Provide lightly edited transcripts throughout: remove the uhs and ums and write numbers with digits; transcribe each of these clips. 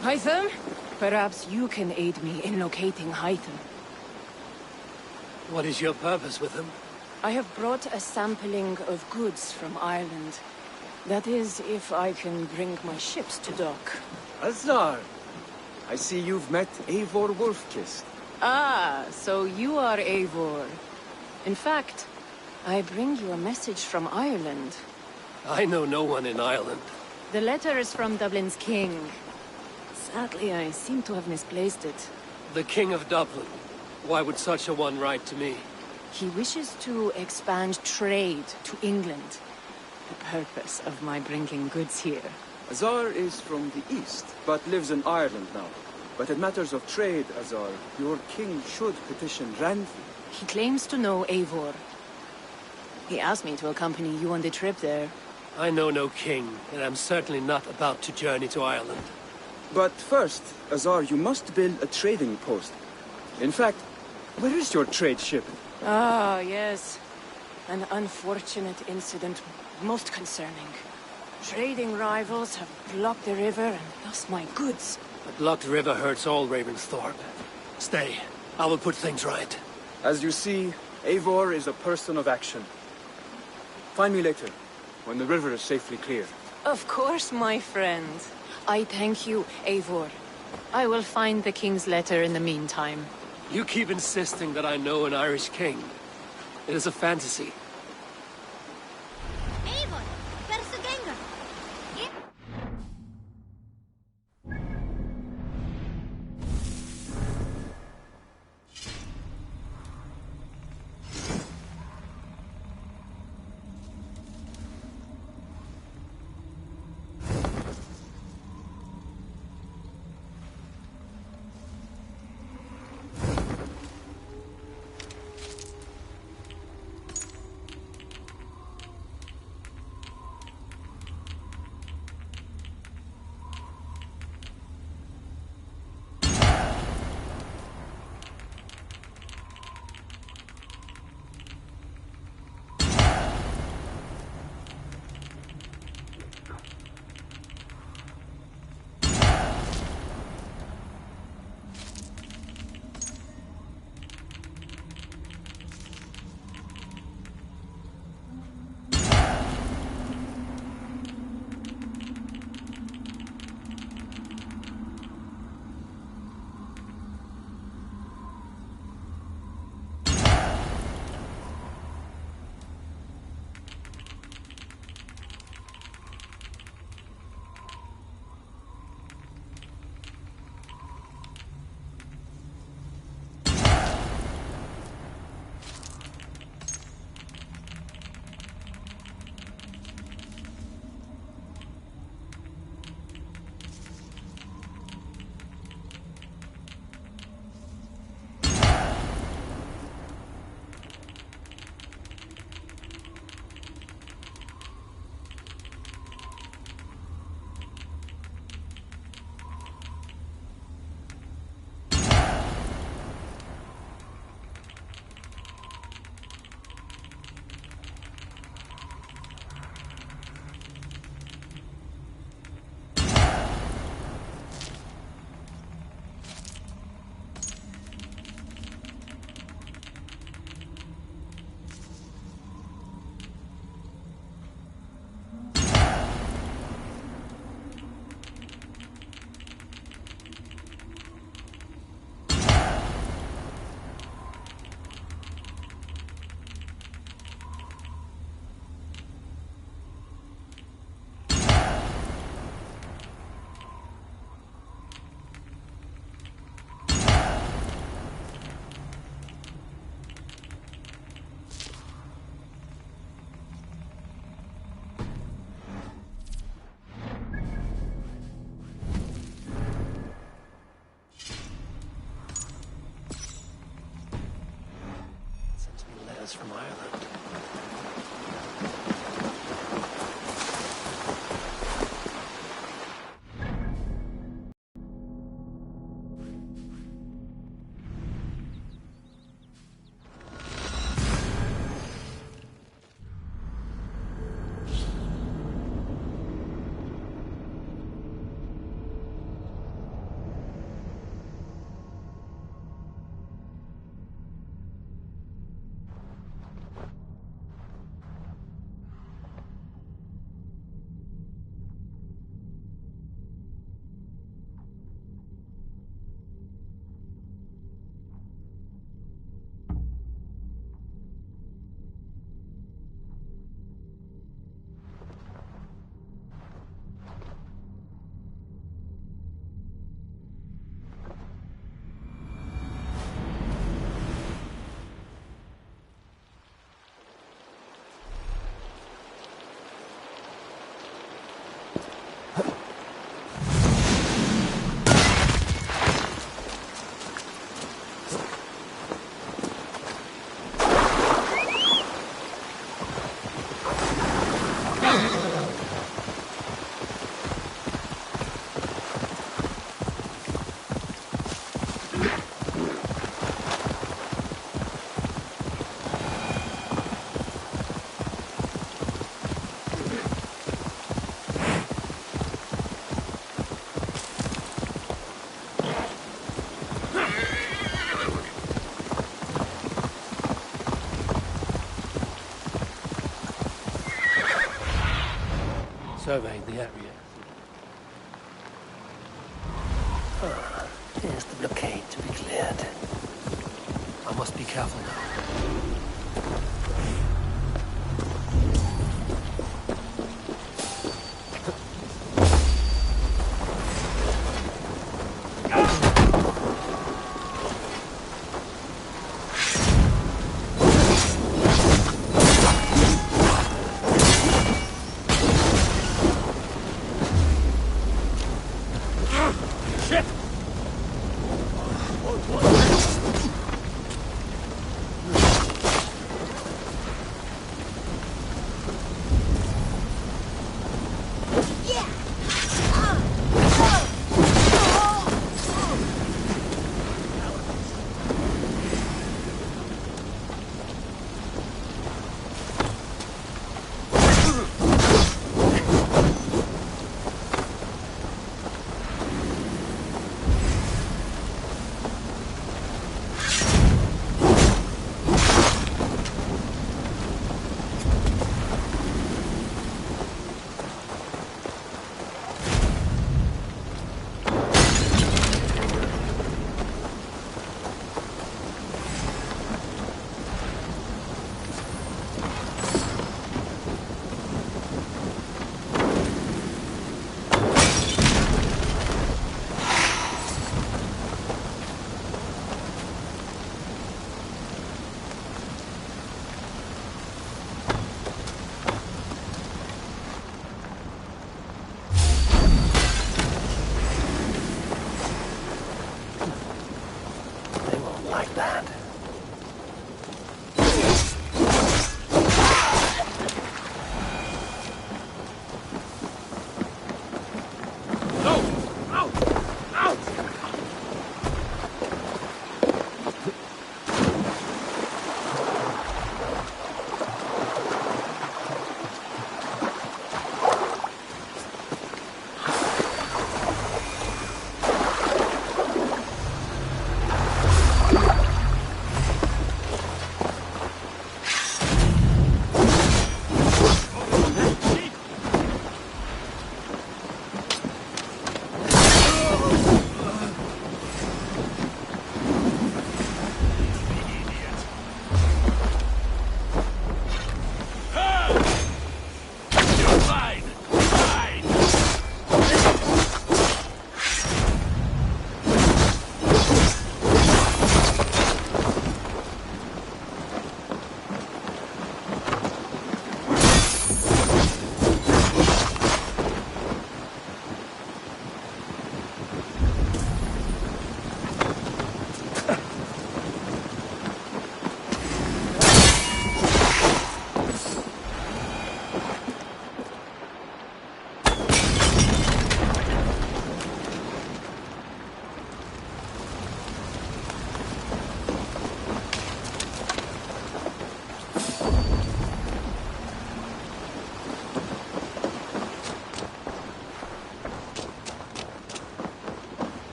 Hytham? Perhaps you can aid me in locating Hytham. What is your purpose with him? I have brought a sampling of goods from Ireland. That is, if I can bring my ships to dock. Azar! I see you've met Eivor Wolfkist. Ah, so you are Eivor. In fact, I bring you a message from Ireland. I know no one in Ireland. The letter is from Dublin's king. Sadly, I seem to have misplaced it. The King of Dublin. Why would such a one write to me? He wishes to expand trade to England. The purpose of my bringing goods here. Azar is from the east, but lives in Ireland now. But in matters of trade, Azar, your king should petition Ranfi. He claims to know Eivor. He asked me to accompany you on the trip there. I know no king, and I'm certainly not about to journey to Ireland. But first, Azar, you must build a trading post. In fact, where is your trade ship? Ah, yes. An unfortunate incident, most concerning. Trading rivals have blocked the river and lost my goods. A blocked river hurts all Ravensthorpe. Stay. I will put things right. As you see, Eivor is a person of action. Find me later, when the river is safely clear. Of course, my friend. I thank you, Eivor. I will find the king's letter in the meantime. You keep insisting that I know an Irish king. It is a fantasy. Eivor, verso Gengar. From Ireland. surveying the area. Here's the blockade to be cleared. I must be careful now.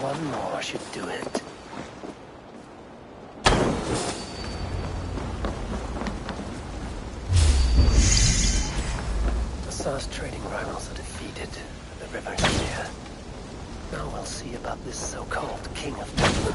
One more should do it. Asar's trading rivals are defeated. The river's clear. Now we'll see about this so-called King of Dublin.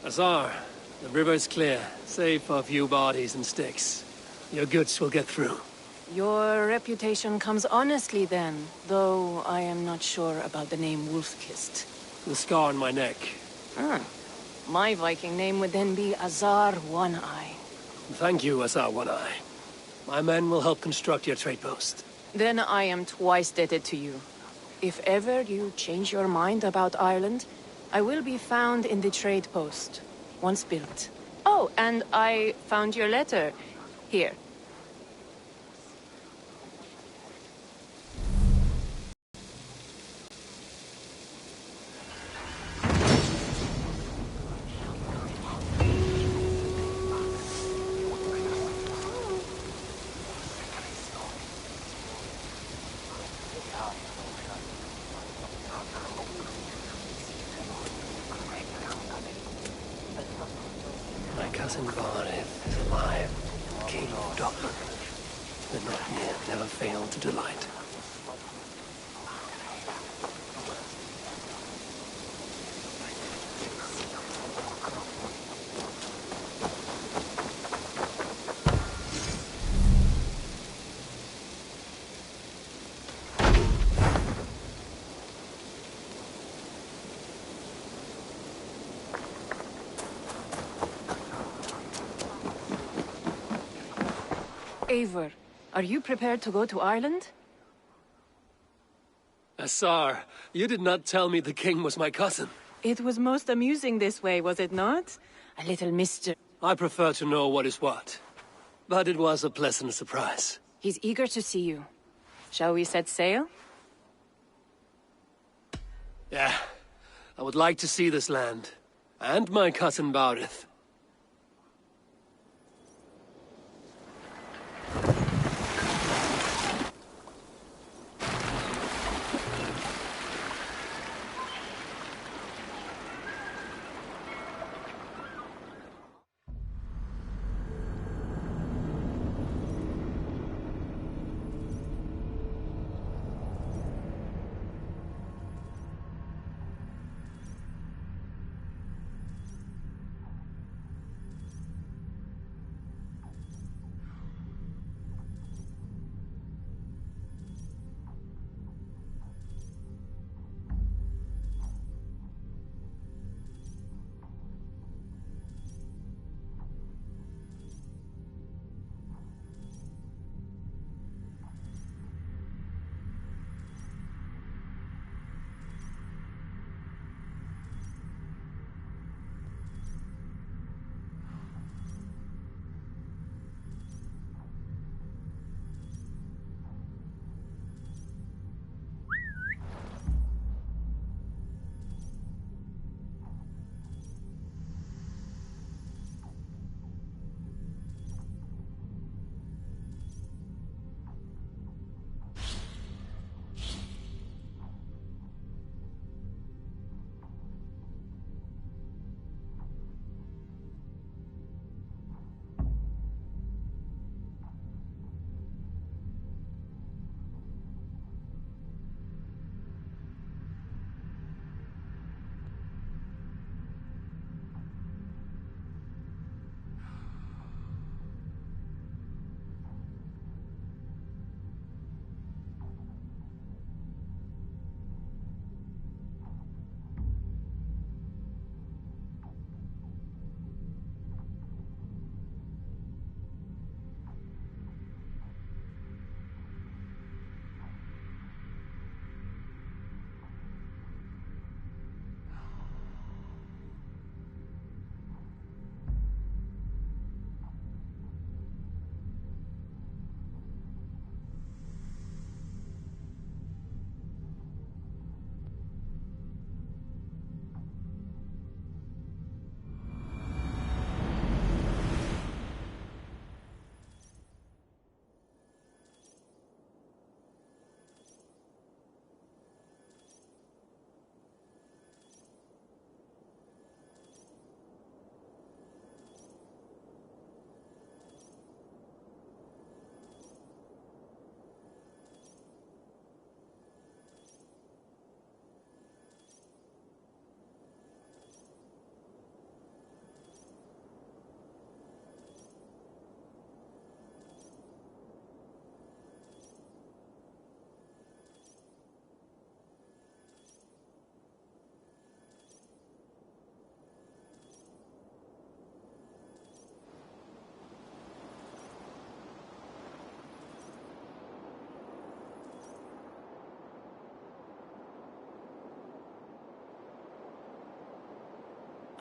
Azar, the river is clear, save for a few bodies and sticks. Your goods will get through. Your reputation comes honestly then, though I am not sure about the name Wolfkist. The scar on my neck. Ah, my Viking name would then be Azar One-Eye. Thank you, Azar One-Eye. My men will help construct your trade post. Then I am twice indebted to you. If ever you change your mind about Ireland, I will be found in the trade post, once built. Oh, and I found your letter. Here. My cousin Varith is alive, king of Dublin. The Nottingham never failed to delight. Eivor, are you prepared to go to Ireland? Azar, you did not tell me the king was my cousin. It was most amusing this way, was it not? A little mystery. I prefer to know what is what. But it was a pleasant surprise. He's eager to see you. Shall we set sail? Yeah, I would like to see this land. And my cousin Varith.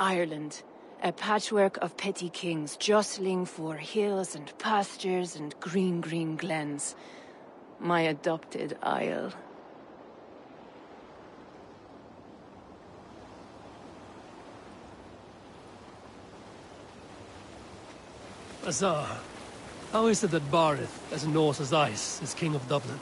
Ireland. A patchwork of petty kings jostling for hills and pastures and green glens. My adopted isle. Azar, how is it that Barith, as Norse as ice, is king of Dublin?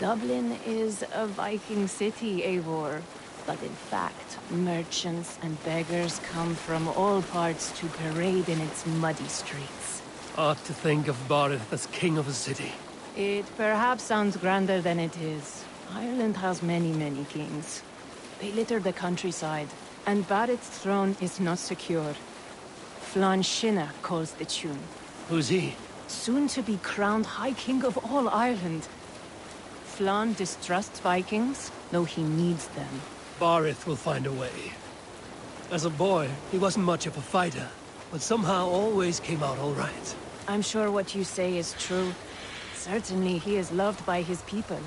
Dublin is a Viking city, Eivor. But in fact, merchants and beggars come from all parts to parade in its muddy streets. Odd to think of Barith as king of a city. It perhaps sounds grander than it is. Ireland has many kings. They litter the countryside, and Barith's throne is not secure. Flann Sinna calls the tune. Who's he? Soon to be crowned High King of all Ireland. Flann distrusts Vikings, though he needs them. Barith will find a way. As a boy, he wasn't much of a fighter, but somehow always came out all right. I'm sure what you say is true. Certainly he is loved by his people.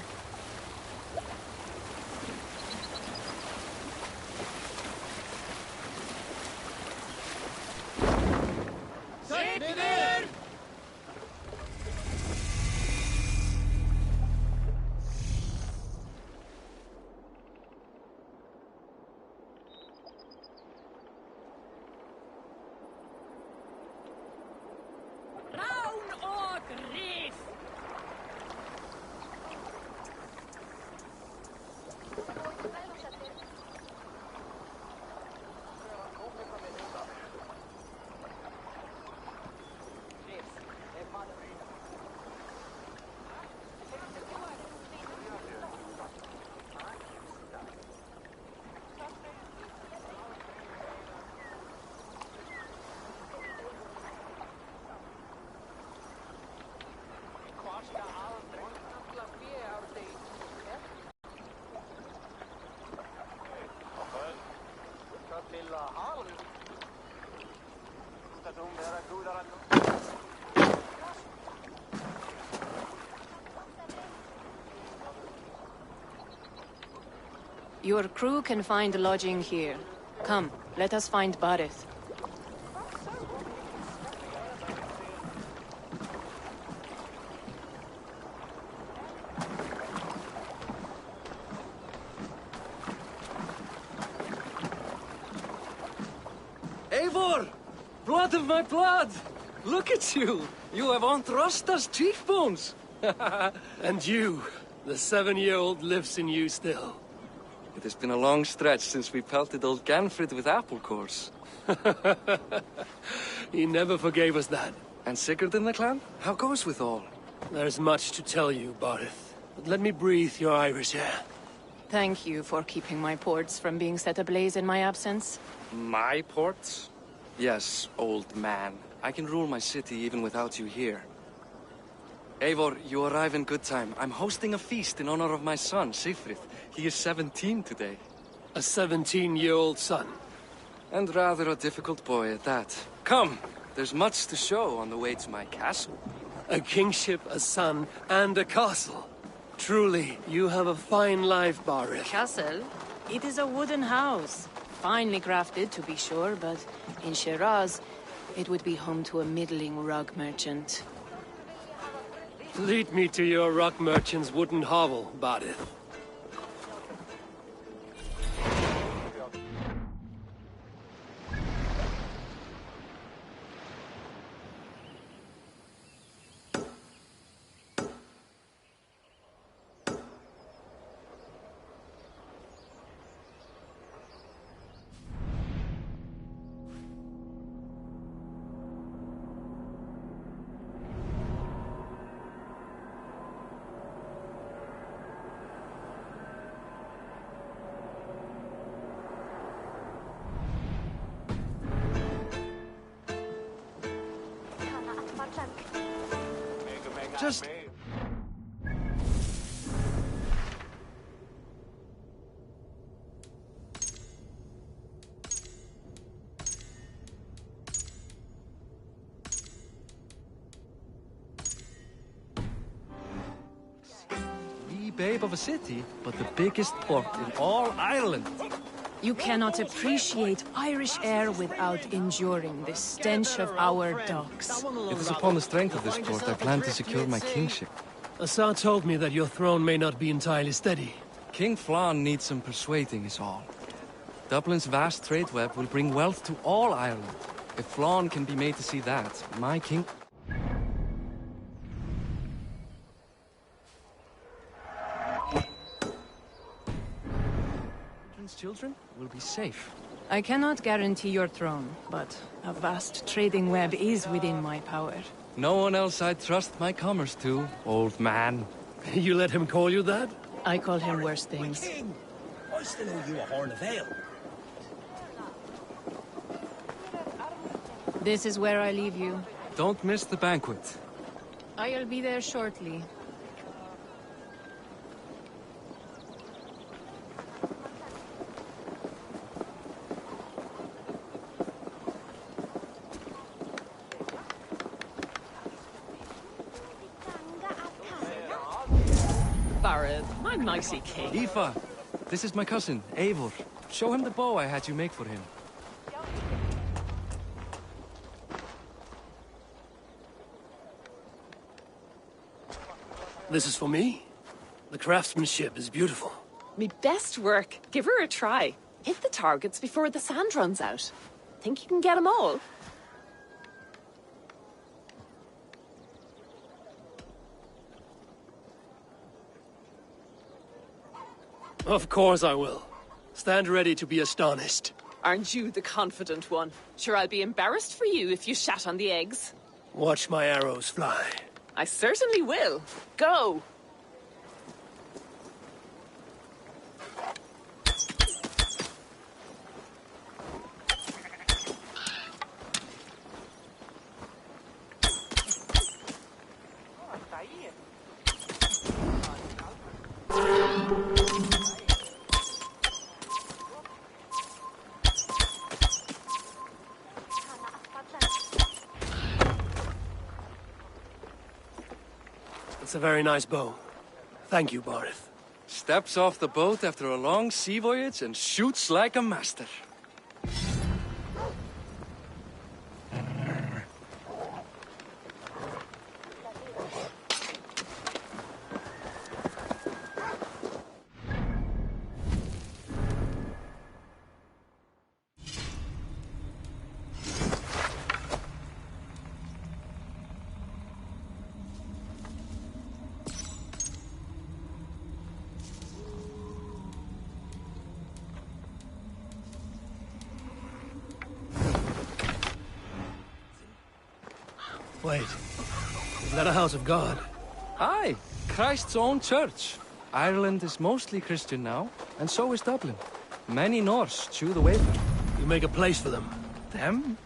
Your crew can find lodging here. Come, let us find Barith. Eivor! Blood of my blood! Look at you! You have Aunt Rosta's cheekbones! And you, the 7-year-old lives in you still. It has been a long stretch since we pelted old Ganfrid with apple cores. He never forgave us that. And Sigurd in the clan? How goes with all? There's much to tell you, Barith. But let me breathe your Irish air. Thank you for keeping my ports from being set ablaze in my absence. My ports? Yes, old man. I can rule my city even without you here. Eivor, you arrive in good time. I'm hosting a feast in honor of my son, Sigfrid. He is 17 today. A 17-year-old son. And rather a difficult boy at that. Come, there's much to show on the way to my castle. A kingship, a son, and a castle. Truly, you have a fine life, Barith. Castle? It is a wooden house. Finely crafted, to be sure, but in Shiraz, it would be home to a middling rug merchant. Lead me to your rock merchant's wooden hovel, Barith. Just... Wee babe of a city, but the biggest port in all Ireland. You cannot appreciate Irish air without enduring the stench of our docks. It is upon the strength of this port I plan to secure my kingship. Assar told me that your throne may not be entirely steady. King Flann needs some persuading is all. Dublin's vast trade web will bring wealth to all Ireland. If Flann can be made to see that, my king... Children will be safe. I cannot guarantee your throne, but a vast trading web is within my power. No one else I'd trust my commerce to, old man. You let him call you that? I call him worse things. King, I still owe you a horn of ale. This is where I leave you. Don't miss the banquet. I'll be there shortly. Barad, my nicey king. Aoife, this is my cousin, Eivor. Show him the bow I had you make for him. This is for me? The craftsmanship is beautiful. Me best work. Give her a try. Hit the targets before the sand runs out. Think you can get them all? Of course I will. Stand ready to be astonished. Aren't you the confident one? Sure, I'll be embarrassed for you if you shat on the eggs. Watch my arrows fly. I certainly will. Go! It's a very nice bow. Thank you, Barith. Steps off the boat after a long sea voyage and shoots like a master. Wait. Is that a house of God? Aye, Christ's own church. Ireland is mostly Christian now, and so is Dublin. Many Norse chew the wafer. You make a place for them. Them?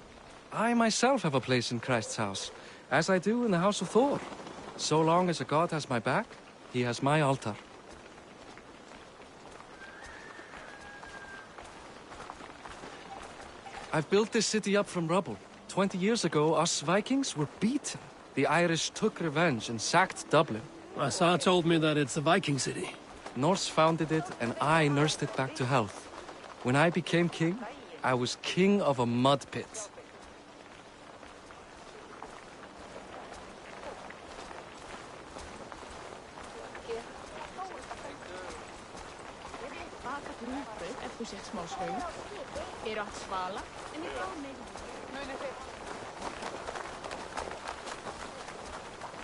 I myself have a place in Christ's house, as I do in the house of Thor. So long as a god has my back, he has my altar. I've built this city up from rubble. 20 years ago, us Vikings were beaten. The Irish took revenge and sacked Dublin. Assar told me that it's a Viking city. Norse founded it, and I nursed it back to health. When I became king, I was king of a mud pit.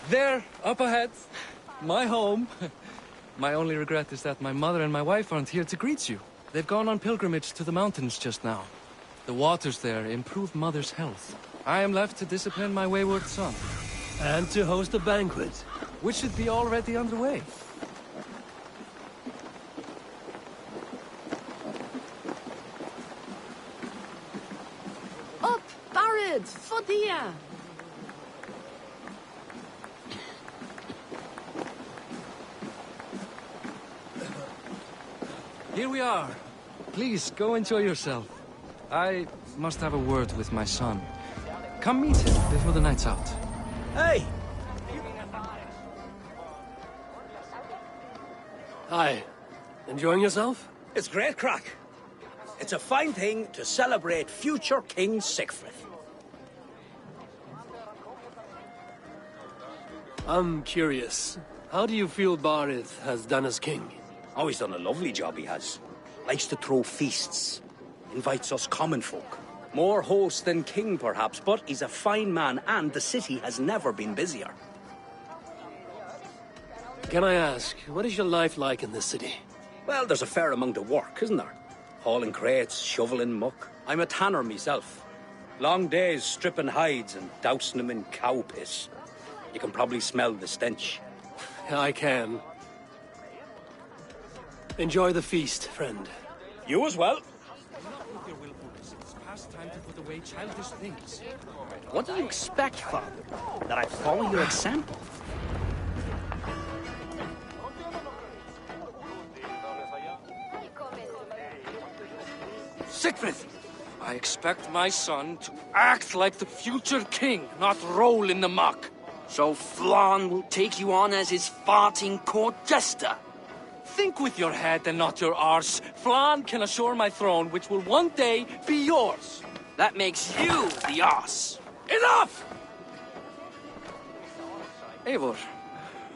There, up ahead. My home. My only regret is that my mother and my wife aren't here to greet you. They've gone on pilgrimage to the mountains just now. The waters there improve mother's health. I am left to discipline my wayward son. And to host a banquet. Which should be already underway. Up, Barad! Fodia! Here we are. Please, go enjoy yourself. I must have a word with my son. Come meet him before the night's out. Hey! Hi. Enjoying yourself? It's great crack. It's a fine thing to celebrate future King Sigfrid. I'm curious. How do you feel Barith has done as king? Oh, he's done a lovely job, he has. Likes to throw feasts. Invites us common folk. More host than king, perhaps, but he's a fine man, and the city has never been busier. Can I ask, what is your life like in this city? Well, there's a fair amount of work, isn't there? Hauling crates, shoveling muck. I'm a tanner myself. Long days stripping hides and dousing them in cow piss. You can probably smell the stench. I can. Enjoy the feast, friend. You as well. It's past time to put away childish things. What do you expect, Father? That I follow your example? Sigfrid! I expect my son to act like the future king, not roll in the muck. So Flan will take you on as his farting court jester? Think with your head and not your arse. Flan can assure my throne, which will one day be yours. That makes you the ass. Enough! Eivor,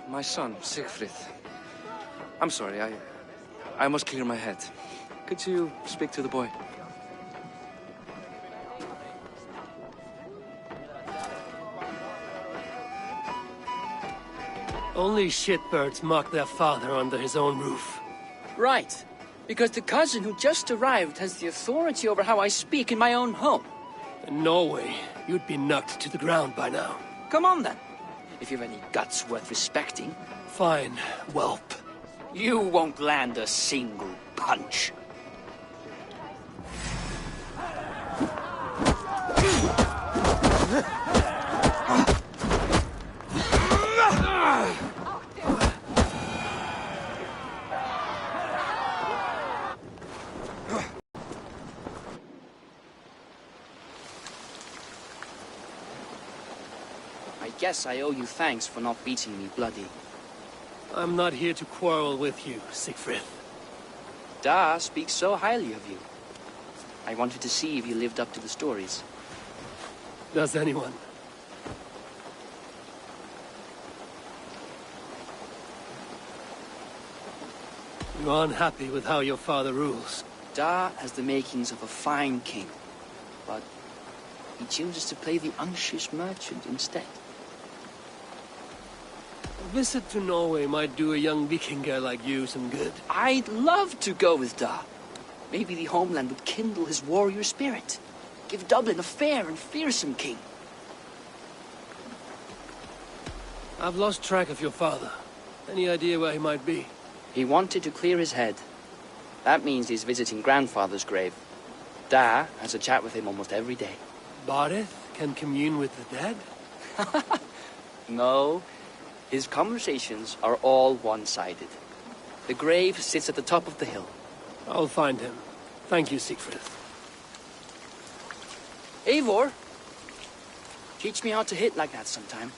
my son, Sigfrid. I'm sorry, I must clear my head. Could you speak to the boy? Only shitbirds mock their father under his own roof. Right. Because the cousin who just arrived has the authority over how I speak in my own home. In Norway, you'd be knocked to the ground by now. Come on, then. If you've any guts worth respecting. Fine, whelp. You won't land a single punch. I guess I owe you thanks for not beating me bloody. I'm not here to quarrel with you, Sigfrid. Da speaks so highly of you. I wanted to see if you lived up to the stories. Does anyone? You are unhappy with how your father rules. Da has the makings of a fine king, but he chooses to play the unctuous merchant instead. A visit to Norway might do a young Vikinger like you some good. I'd love to go with Da. Maybe the homeland would kindle his warrior spirit. Give Dublin a fair and fearsome king. I've lost track of your father. Any idea where he might be? He wanted to clear his head. That means he's visiting grandfather's grave. Da has a chat with him almost every day. Barith can commune with the dead? No, his conversations are all one-sided. The grave sits at the top of the hill. I'll find him. Thank you, Sigfrid. Eivor, teach me how to hit like that sometime.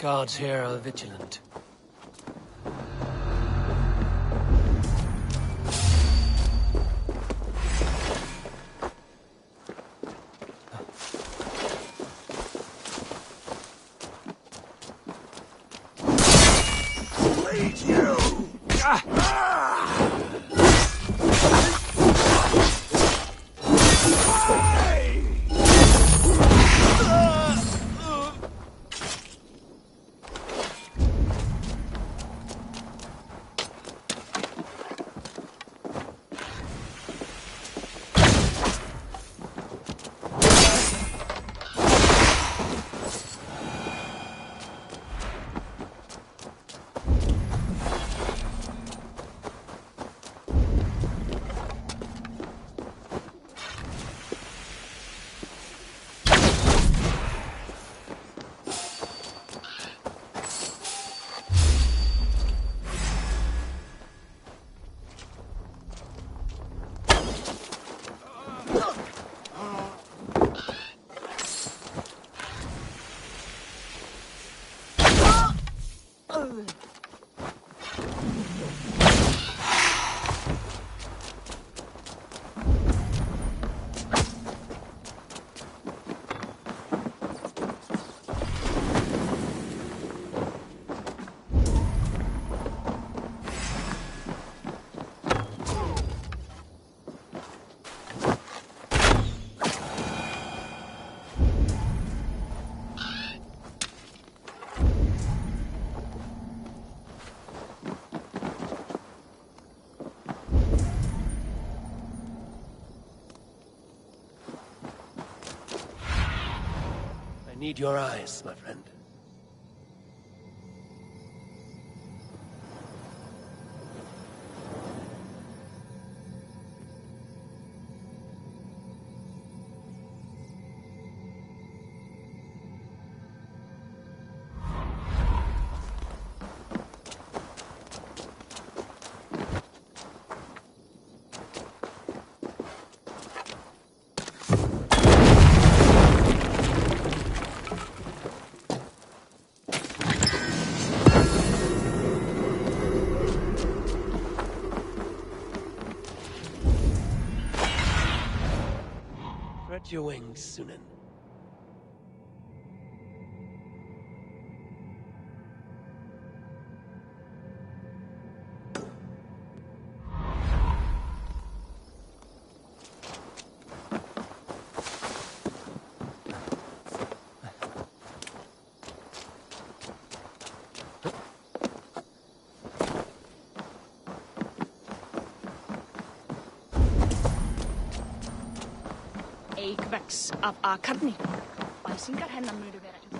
Guards here are vigilant. I need your eyes, my friend. Spread your wings, Sunan. Eik vex af akarni. Bæsingar hennar munu vera í.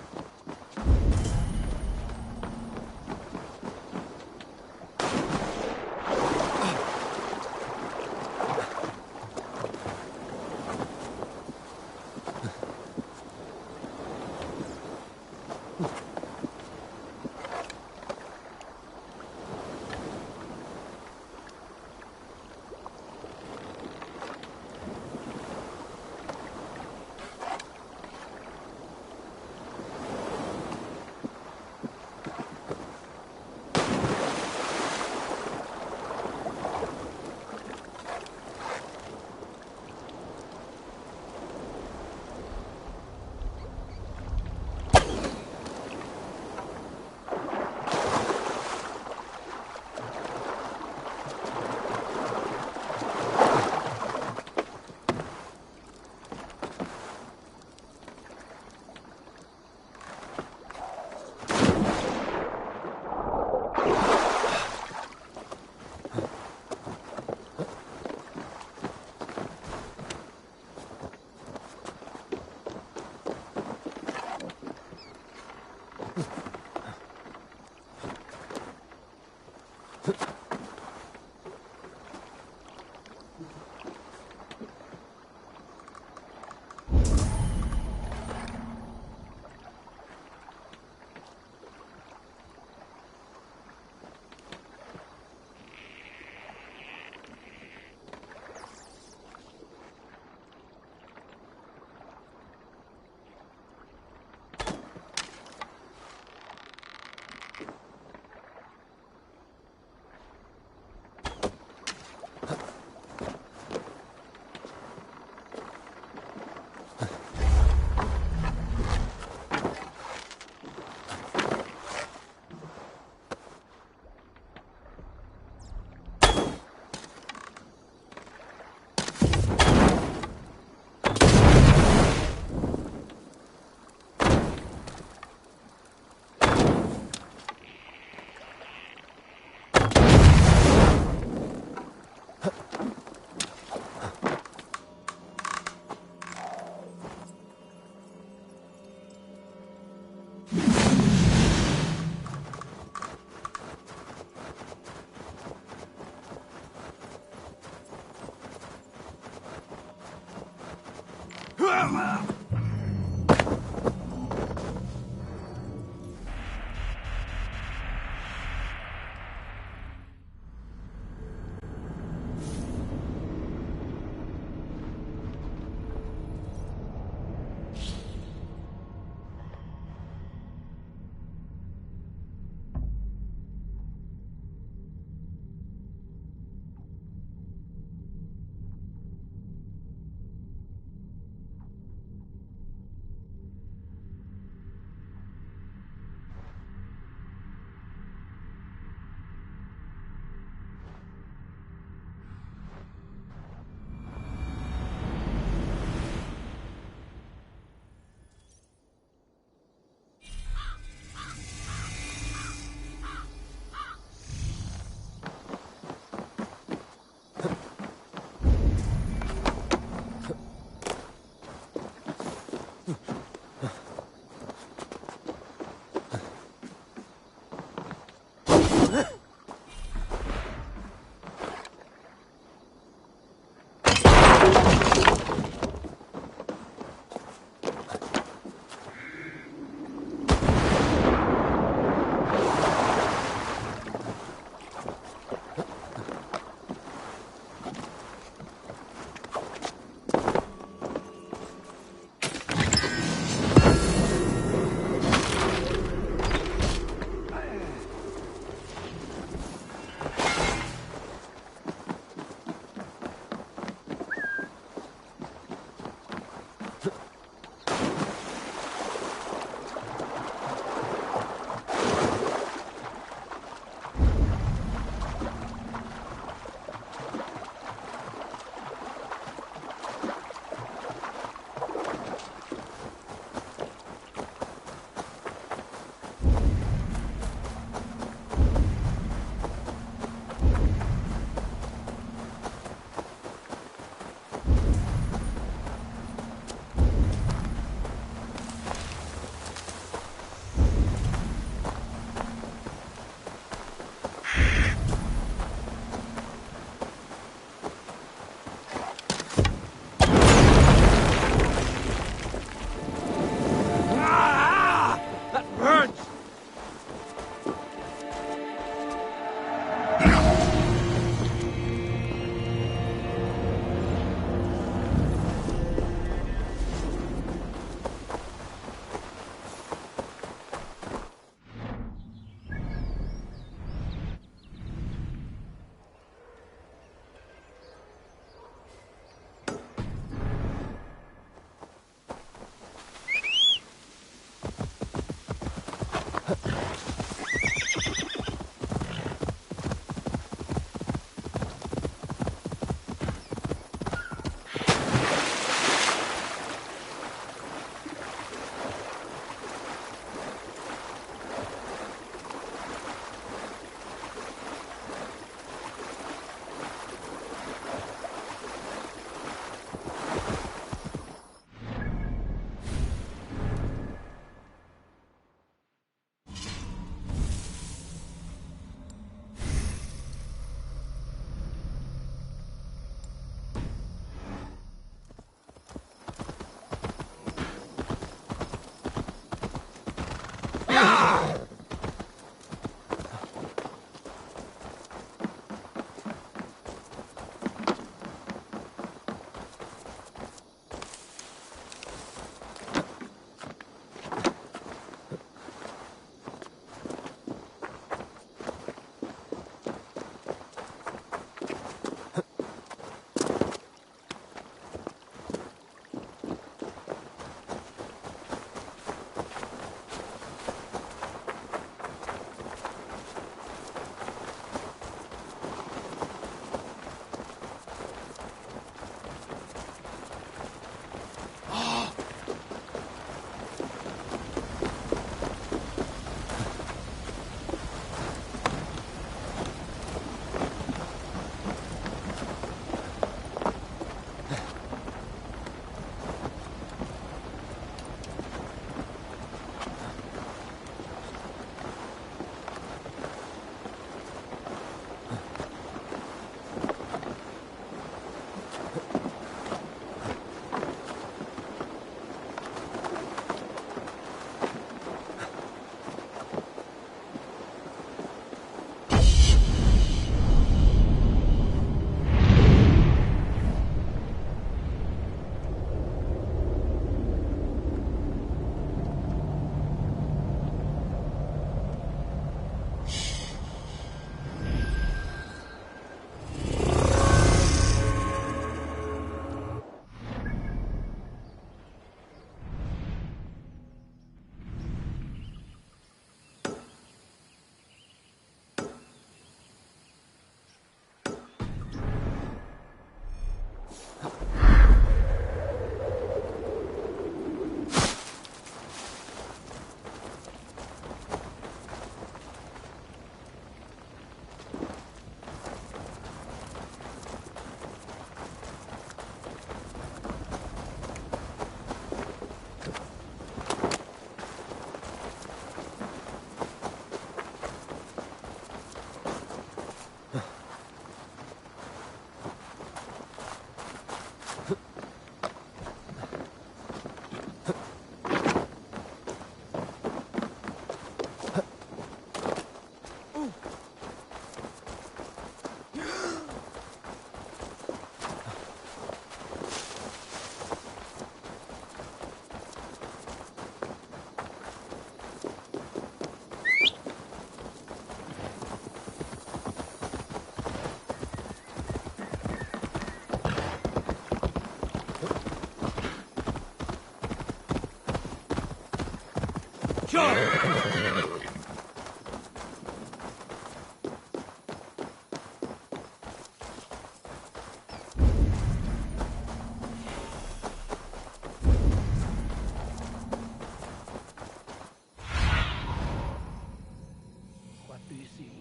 What do you see?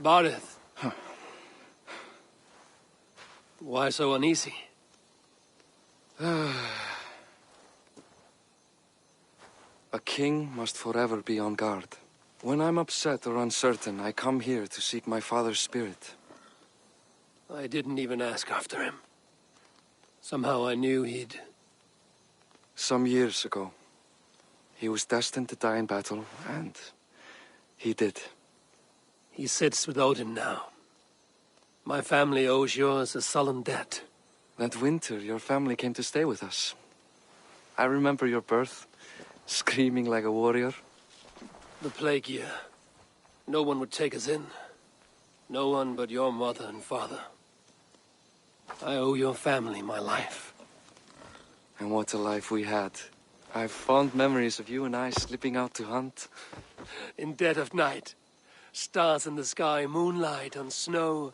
Barith. Why so uneasy? A king must forever be on guard. When I'm upset or uncertain, I come here to seek my father's spirit. I didn't even ask after him. Somehow I knew he'd... Some years ago, he was destined to die in battle, and he did. He sits with Odin now. My family owes yours a sullen debt. That winter, your family came to stay with us. I remember your birth, screaming like a warrior. The plague year. No one would take us in. No one but your mother and father. I owe your family my life. And what a life we had. I have fond memories of you and I slipping out to hunt. In dead of night. Stars in the sky, moonlight on snow.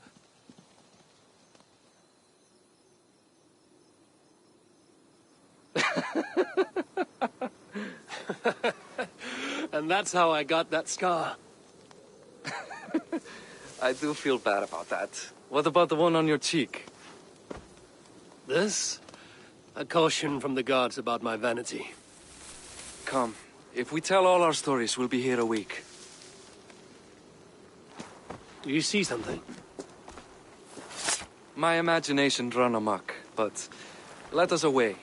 And that's how I got that scar. I do feel bad about that. What about the one on your cheek? This? A caution from the gods about my vanity. Come. If we tell all our stories, we'll be here a week. Do you see something? My imagination run amok, but let us away.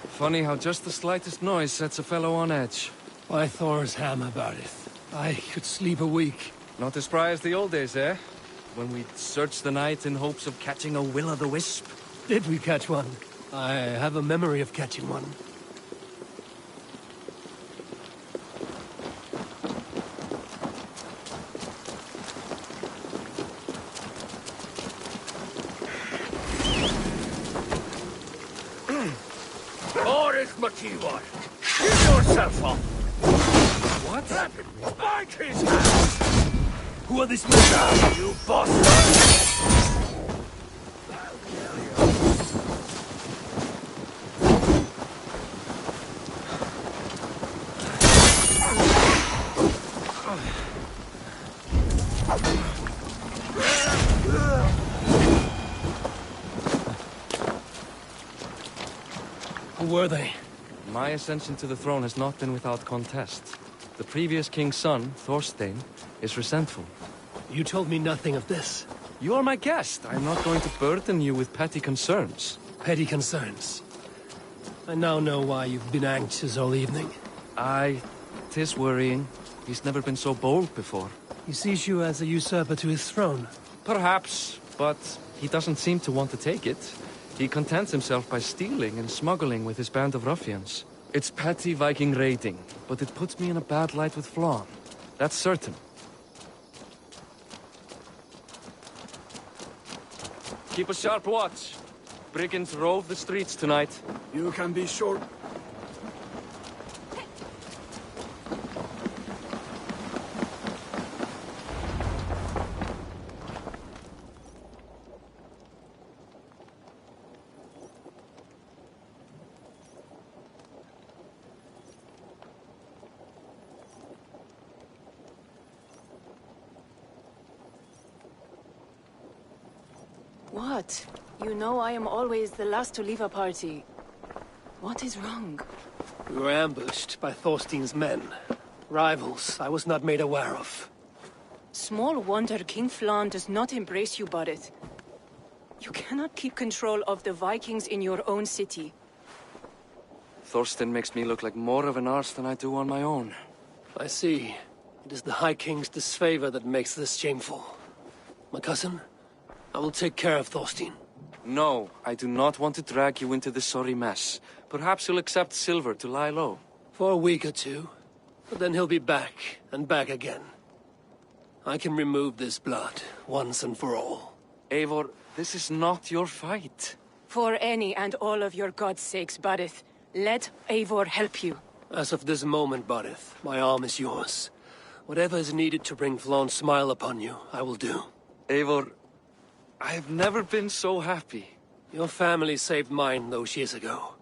Funny how just the slightest noise sets a fellow on edge. By Thor's hammer, Barith. I could sleep a week. Not as spry as the old days, eh? When we'd search the night in hopes of catching a will-o'-the-wisp. Did we catch one? I have a memory of catching one. Boris Machiwa, give yourself up! What? Bite his hand! Who are these men? You bastard! Who were they? My ascension to the throne has not been without contest. The previous king's son, Thorstein, is resentful. You told me nothing of this. You are my guest. I'm not going to burden you with petty concerns. Petty concerns. I now know why you've been anxious all evening. Aye, 'tis worrying. He's never been so bold before. He sees you as a usurper to his throne. Perhaps, but he doesn't seem to want to take it. He contents himself by stealing and smuggling with his band of ruffians. It's petty Viking raiding, but it puts me in a bad light with Flann. That's certain. Keep a sharp watch. Brigands rove the streets tonight. You can be sure. What? You know I am always the last to leave a party. What is wrong? We were ambushed by Thorstein's men. Rivals I was not made aware of. Small wonder King Flan does not embrace you, Barith. You cannot keep control of the Vikings in your own city. Thorstein makes me look like more of an arse than I do on my own. I see. It is the High King's disfavor that makes this shameful. My cousin, I will take care of Thorstein. No, I do not want to drag you into this sorry mess. Perhaps you'll accept silver to lie low. For a week or two. But then he'll be back, and back again. I can remove this blood, once and for all. Eivor, this is not your fight. For any and all of your god's sakes, Barith, let Eivor help you. As of this moment, Barith, my arm is yours. Whatever is needed to bring Flaun's smile upon you, I will do. Eivor, I have never been so happy. Your family saved mine those years ago.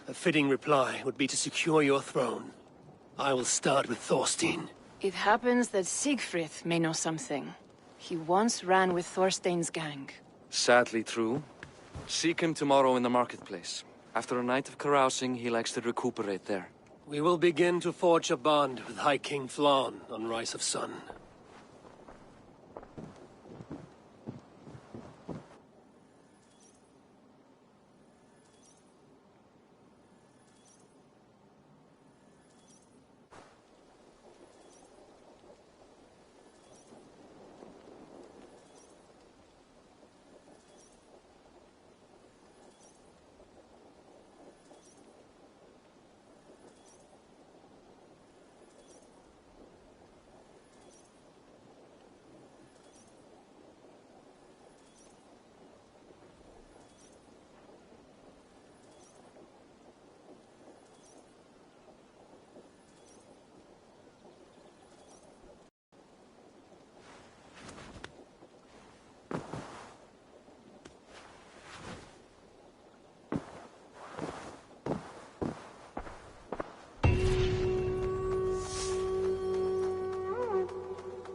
A fitting reply would be to secure your throne. I will start with Thorstein. It happens that Siegfried may know something. He once ran with Thorstein's gang. Sadly true. Seek him tomorrow in the marketplace. After a night of carousing, he likes to recuperate there. We will begin to forge a bond with High King Flan on Rise of Sun.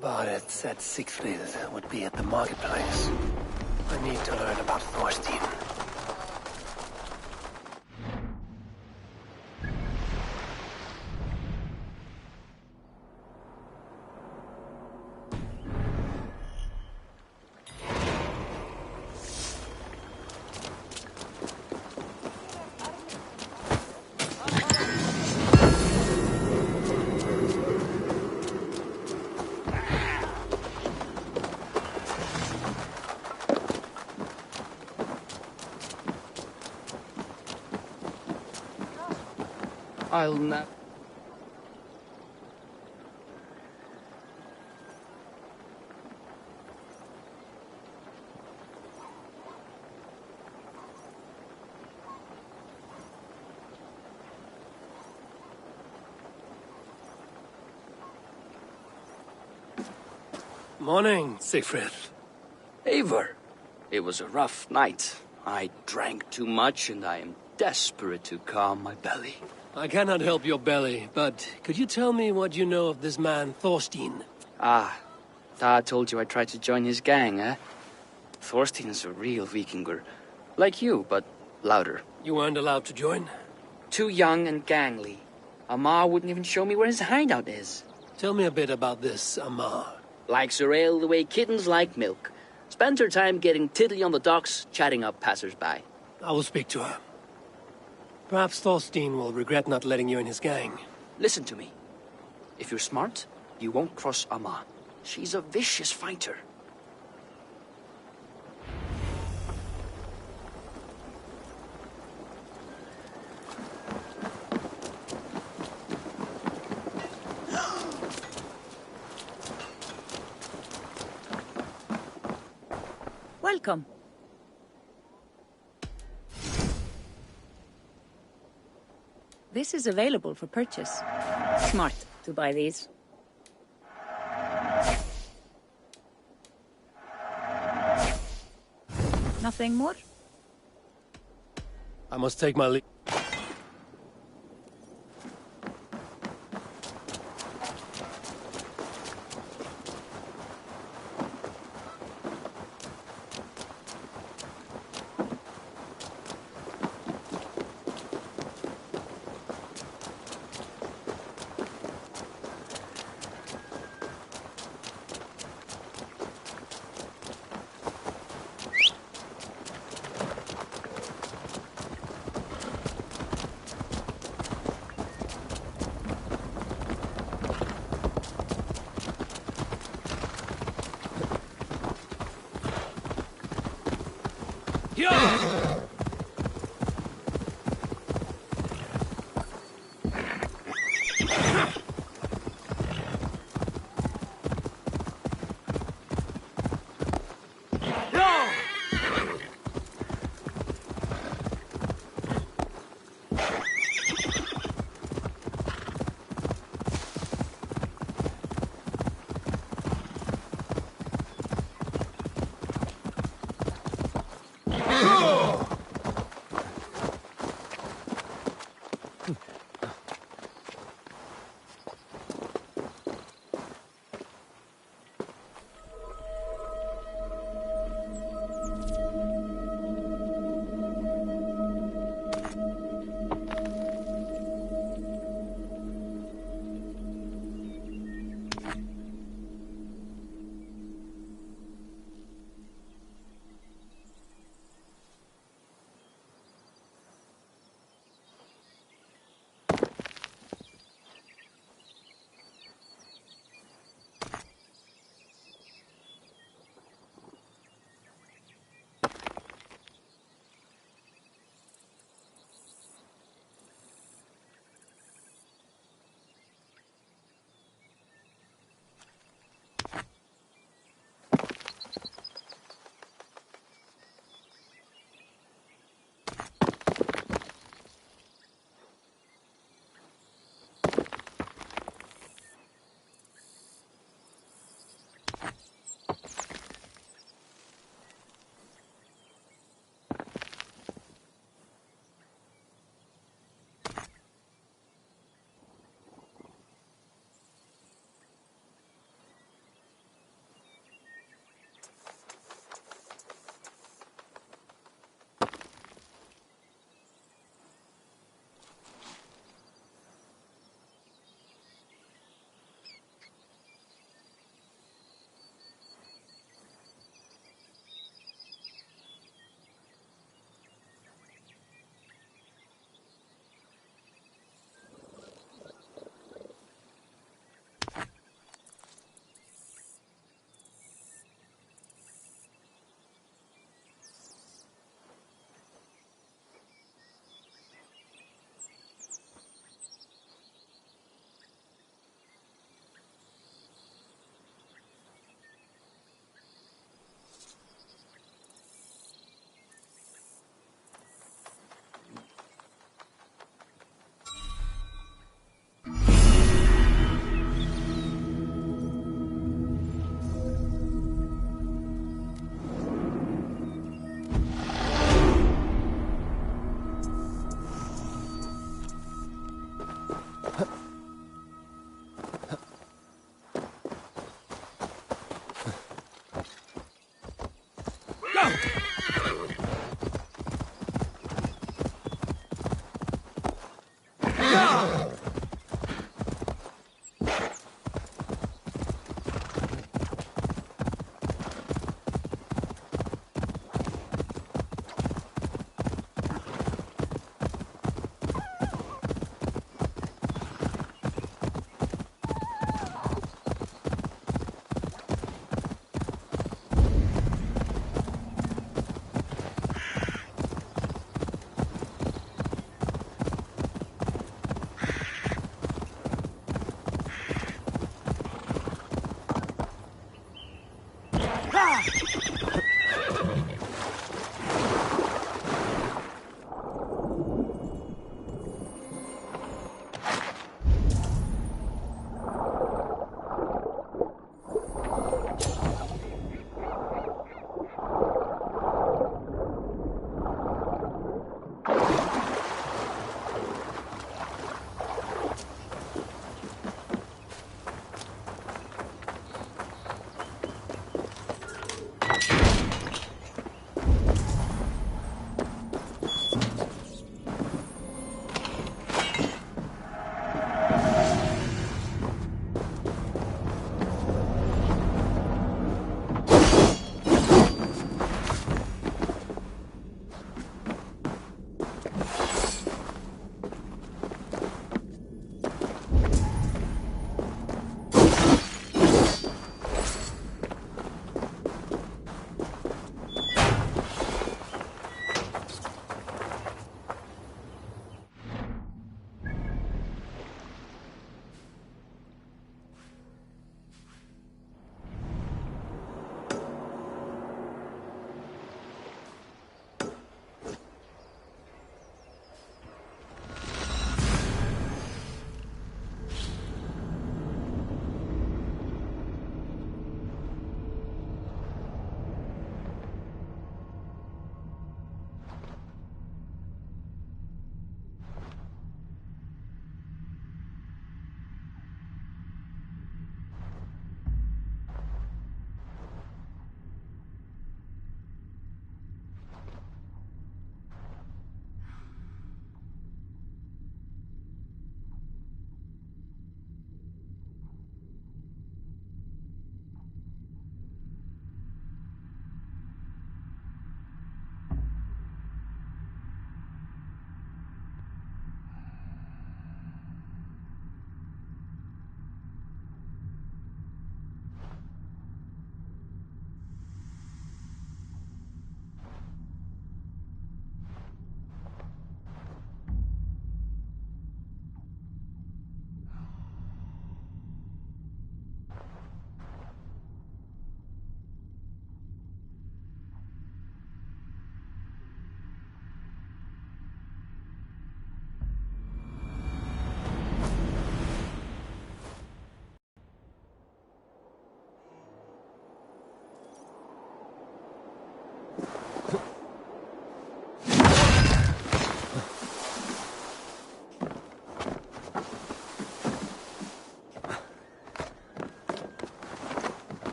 Barith said Siegfried would be at the marketplace. I need to learn about Thorstein. I'll not. Morning, Siegfried. Eivor, it was a rough night. I drank too much and I am desperate to calm my belly. I cannot help your belly, but could you tell me what you know of this man, Thorstein? Ah, Dad told you I tried to join his gang, eh? Thorstein is a real Vikinger. Like you, but louder. You weren't allowed to join? Too young and gangly. Amar wouldn't even show me where his hideout is. Tell me a bit about this Amar. Likes her ale the way kittens like milk. Spends her time getting tiddly on the docks, chatting up passers-by. I will speak to her. Perhaps Thorstein will regret not letting you in his gang. Listen to me. If you're smart, you won't cross Amma. She's a vicious fighter. Welcome. This is available for purchase. Smart to buy these. Nothing more? I must take my leave. Oh!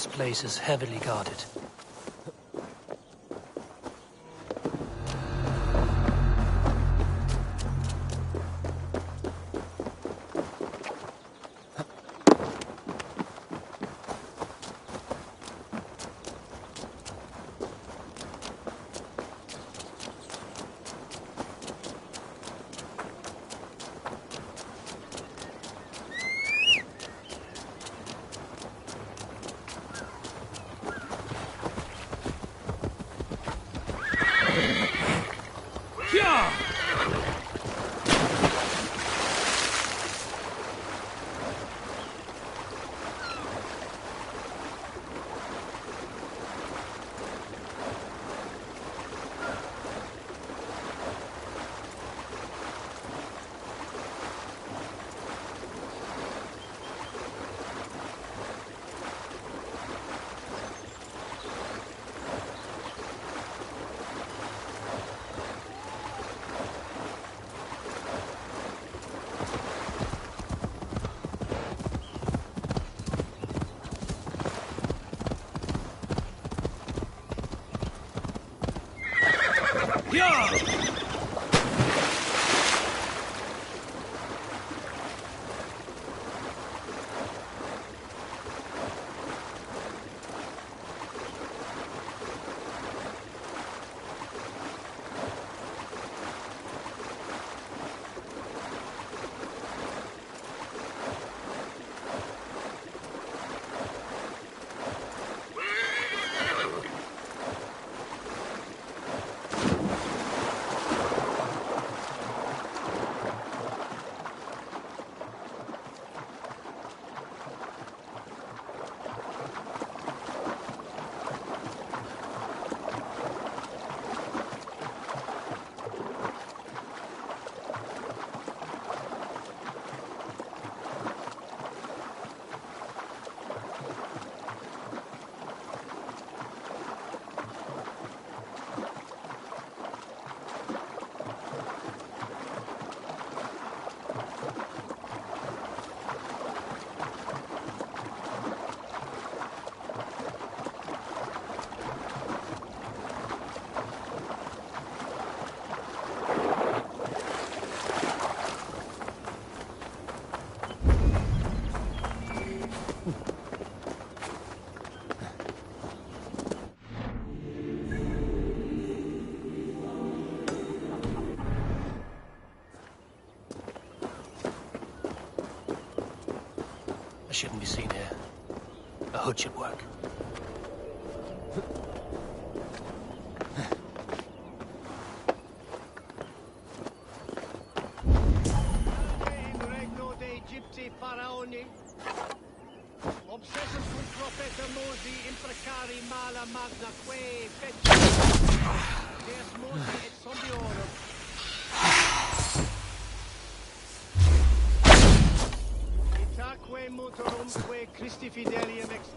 This place is heavily guarded. Shouldn't be seen here. A hood should work. Christi Fidelium ex.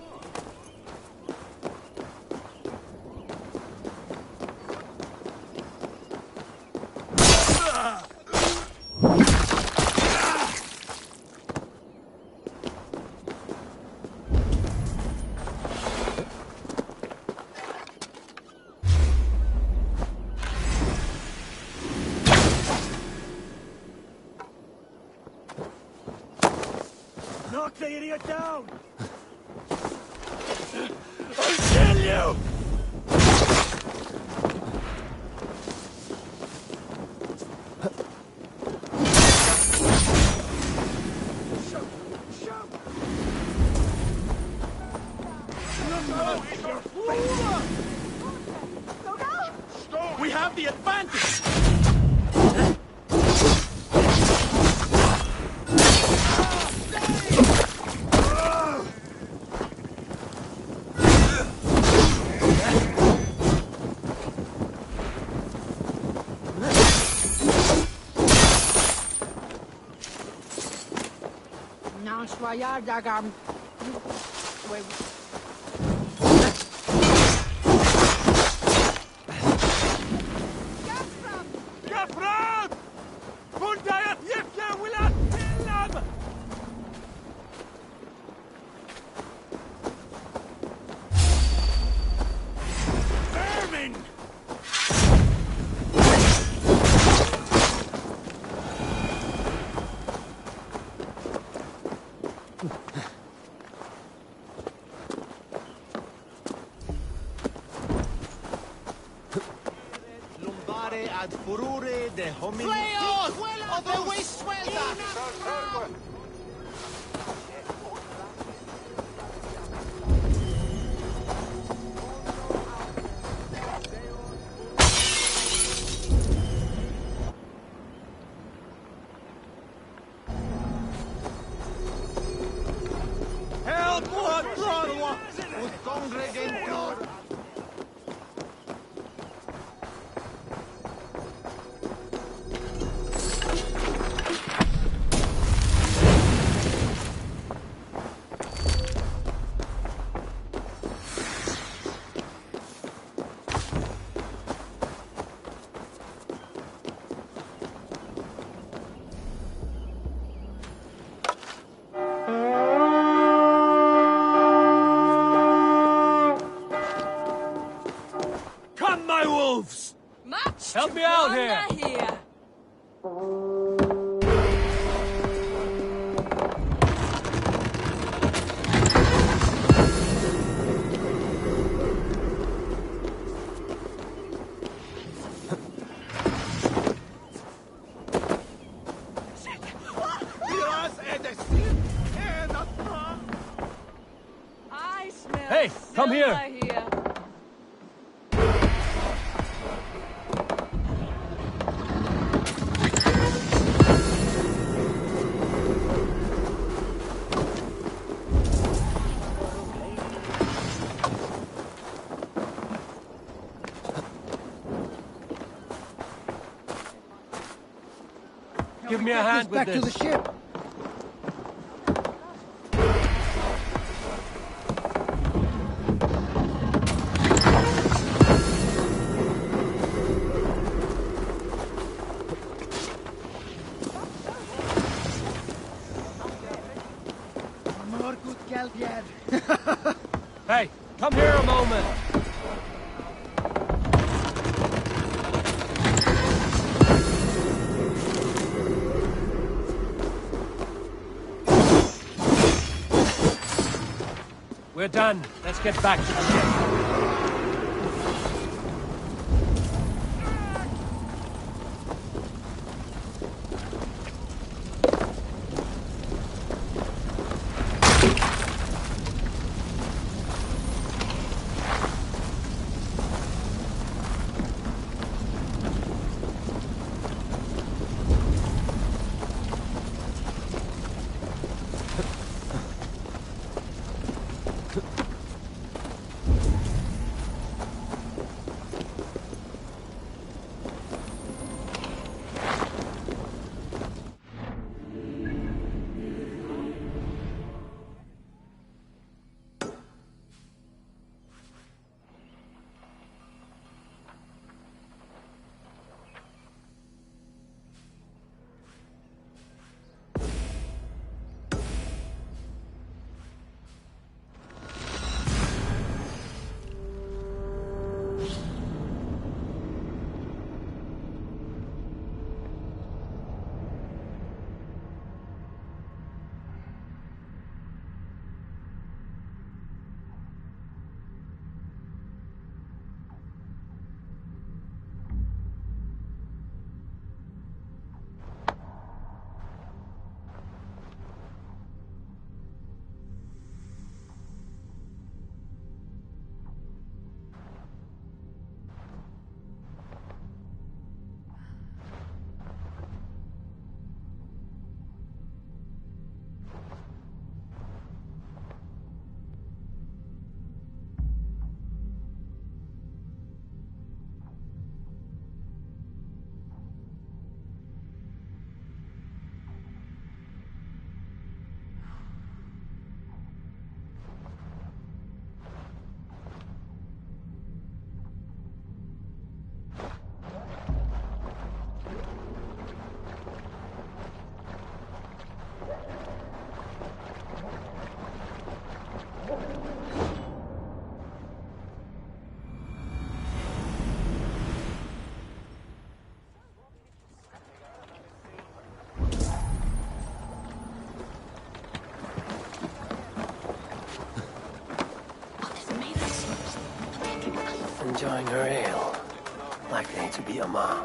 Knock the idiot down! I'll kill you! We have the advantage! Soyard Dagam. Gafram! Buntayat Yefya Wilat Tilab! Fleos of the waste welder! Help one brother! Us congregentur! Come, my wolves! Much Help to me out plunder here. here. I smell Hey, come here. silver here. Give me a hand with Back to this. the ship. More good geld yet. Hey, come here a moment. We're done. Let's get back to the ship. Enjoying her ale. Likely to be a mom.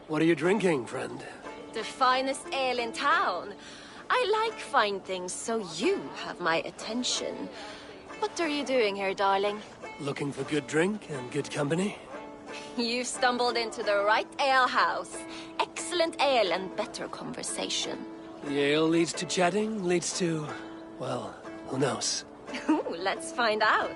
What are you drinking, friend? The finest ale in town. I like fine things, so you have my attention. What are you doing here, darling? Looking for good drink and good company? You've stumbled into the right alehouse. Excellent ale and better conversation. The ale leads to chatting, leads to... well, who knows? Ooh, let's find out.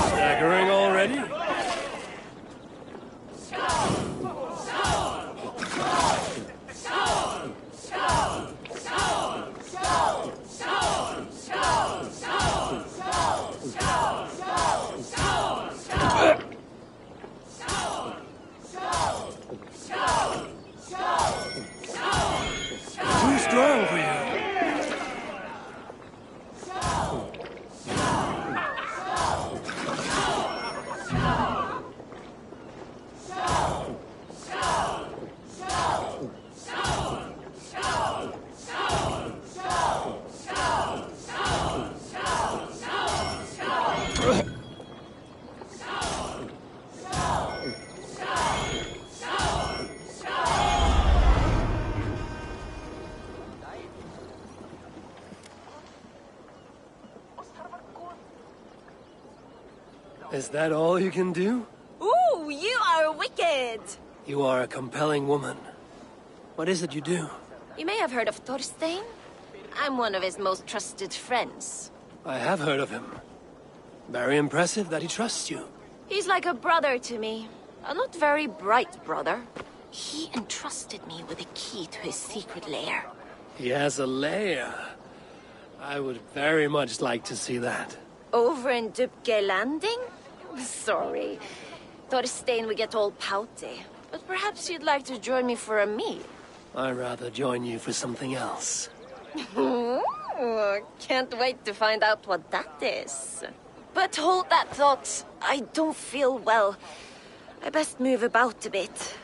Staggering already? Too strong for you. Is that all you can do? Ooh, you are wicked! You are a compelling woman. What is it you do? You may have heard of Thorstein. I'm one of his most trusted friends. I have heard of him. Very impressive that he trusts you. He's like a brother to me. A not very bright brother. He entrusted me with the key to his secret lair. He has a lair. I would very much like to see that. Over in Dubke Landing? Sorry. Thorstein would get all pouty. But perhaps you'd like to join me for a meal. I'd rather join you for something else. Ooh, can't wait to find out what that is. But hold that thought. I don't feel well. I best move about a bit.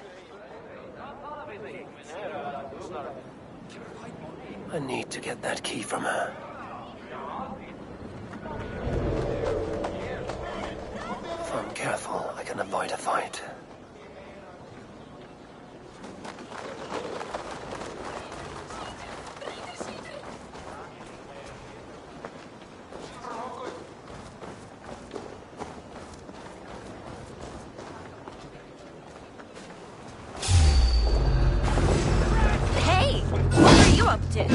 I need to get that key from her. If I'm careful, I can avoid a fight. Hey! What are you up to?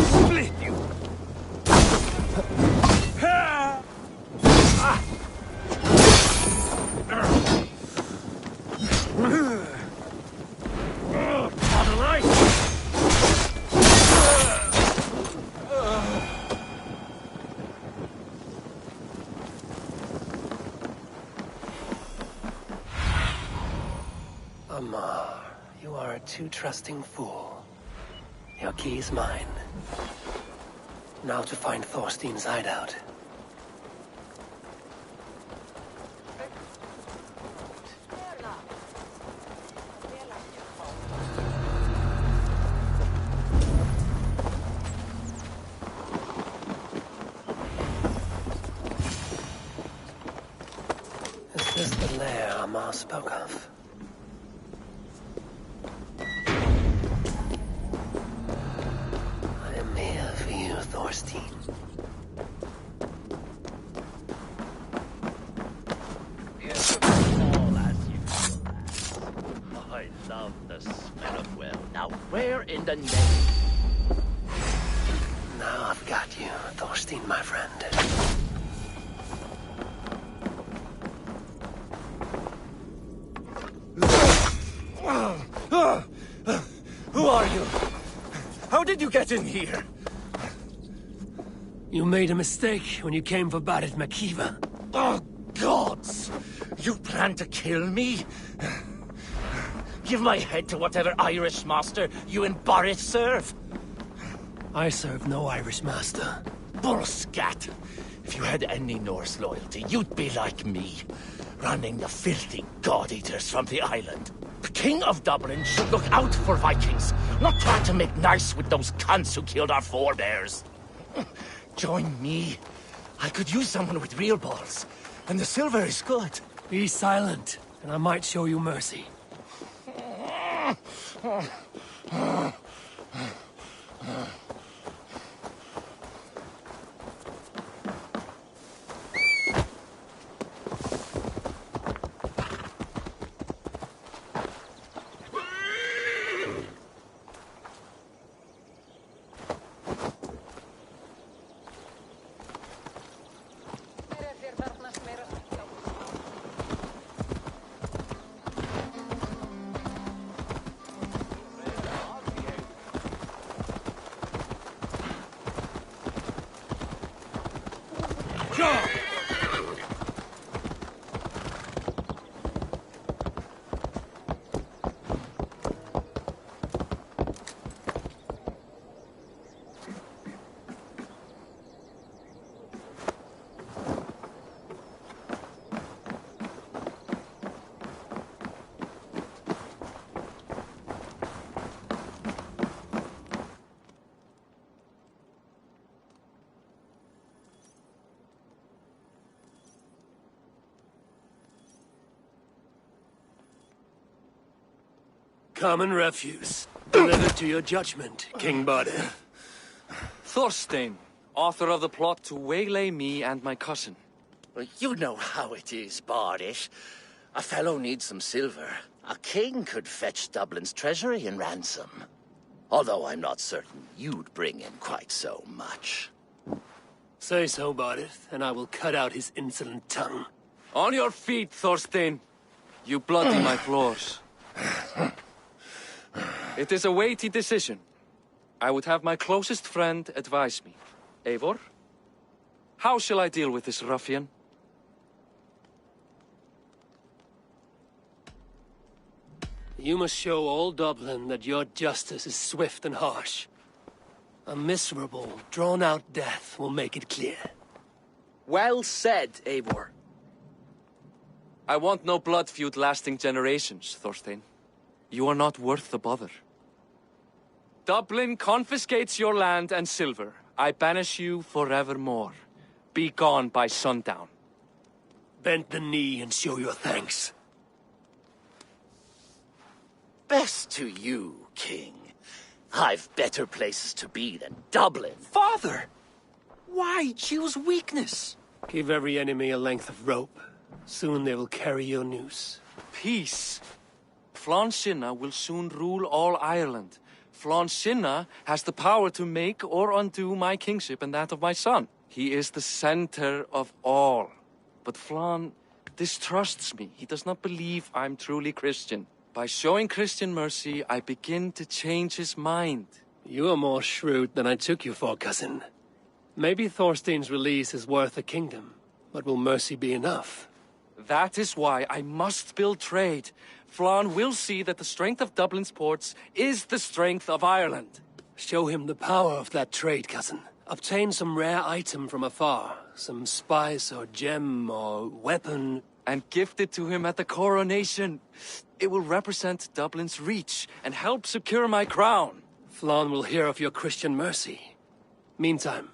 Split you! Amar, you are a too trusting fool. Your key is mine. Now to find Thorstein's hideout. Is this the lair Amar spoke of? I am here for you, Thorstein. All as usual. I love the smell of well. Now, where in the name? Now I've got you, Thorstein, my friend. Who are you? How did you get in here? You made a mistake when you came for Barit Makiva. Oh, gods! You plan to kill me? Give my head to whatever Irish master you and Boris serve. I serve no Irish master. Bullscat! If you had any Norse loyalty, you'd be like me, running the filthy god-eaters from the island. The King of Dublin should look out for Vikings, not try to make nice with those cunts who killed our forebears. Join me. I could use someone with real balls, and the silver is good. Be silent, and I might show you mercy. Common refuse. Delivered to your judgment, King Bardet. Thorstein, author of the plot to waylay me and my cousin. Well, you know how it is, Bardish. A fellow needs some silver. A king could fetch Dublin's treasury in ransom. Although I'm not certain you'd bring in quite so much. Say so, Bardet, and I will cut out his insolent tongue. On your feet, Thorstein. You bloody my floors. It is a weighty decision. I would have my closest friend advise me. Eivor, how shall I deal with this ruffian? You must show all Dublin that your justice is swift and harsh. A miserable, drawn-out death will make it clear. Well said, Eivor. I want no blood feud lasting generations, Thorstein. You are not worth the bother. Dublin confiscates your land and silver. I banish you forevermore. Be gone by sundown. Bend the knee and show your thanks. Best to you, King. I've better places to be than Dublin. Father! Why choose weakness? Give every enemy a length of rope. Soon they will carry your noose. Peace. Flann Sinna will soon rule all Ireland. Flann Sinna has the power to make or undo my kingship and that of my son. He is the center of all. But Flann distrusts me. He does not believe I'm truly Christian. By showing Christian mercy, I begin to change his mind. You are more shrewd than I took you for, cousin. Maybe Thorstein's release is worth a kingdom, but will mercy be enough? That is why I must build trade. Flann will see that the strength of Dublin's ports is the strength of Ireland. Show him the power of that trade, cousin. Obtain some rare item from afar. Some spice or gem or weapon. And gift it to him at the coronation. It will represent Dublin's reach and help secure my crown. Flann will hear of your Christian mercy. Meantime,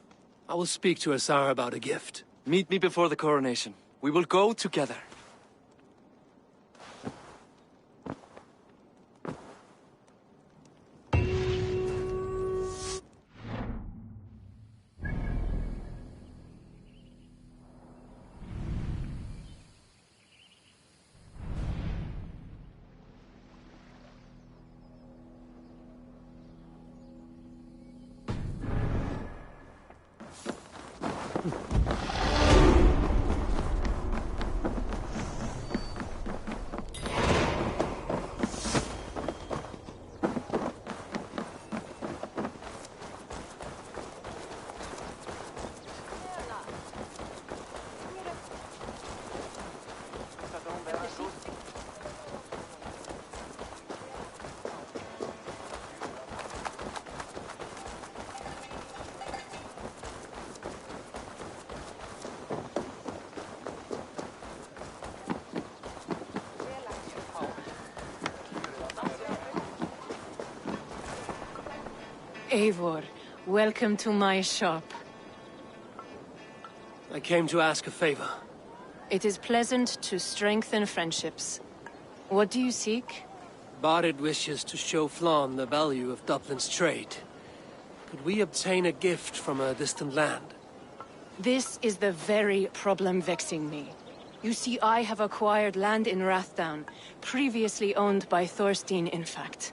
I will speak to Asar about a gift. Meet me before the coronation. We will go together. Eivor, welcome to my shop. I came to ask a favor. It is pleasant to strengthen friendships. What do you seek? Barid wishes to show Flann the value of Dublin's trade. Could we obtain a gift from a distant land? This is the very problem vexing me. You see, I have acquired land in Rathdown, previously owned by Thorstein, in fact.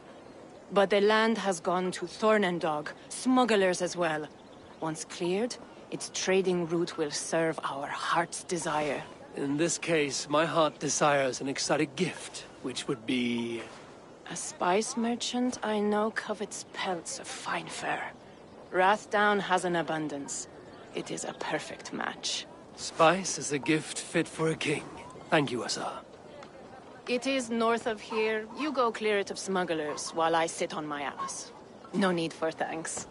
But the land has gone to Thornendog, smugglers as well. Once cleared, its trading route will serve our heart's desire. In this case, my heart desires an exotic gift, which would be... A spice merchant I know covets pelts of fine fur. Rathdown has an abundance. It is a perfect match. Spice is a gift fit for a king. Thank you, Asa. It is north of here. You go clear it of smugglers, while I sit on my ass. No need for thanks.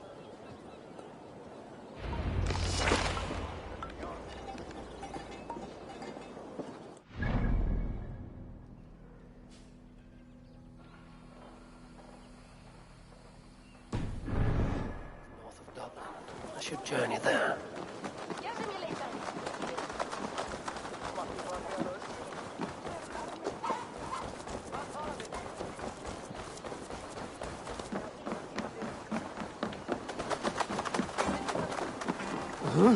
North of Dublin. I should journey there. Huh?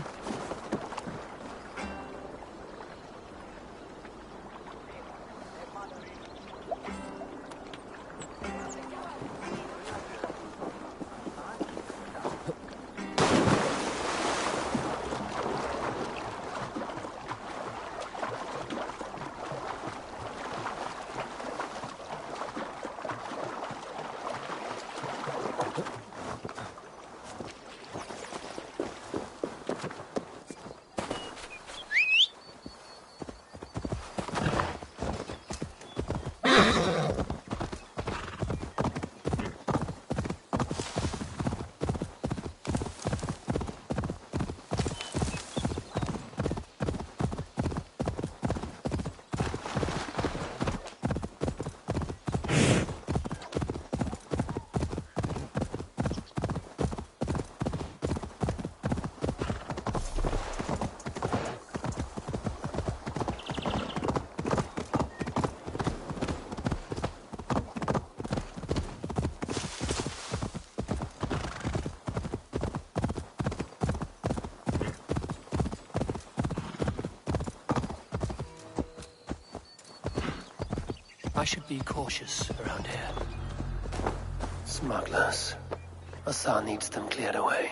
I should be cautious around here. Smugglers. Asa needs them cleared away.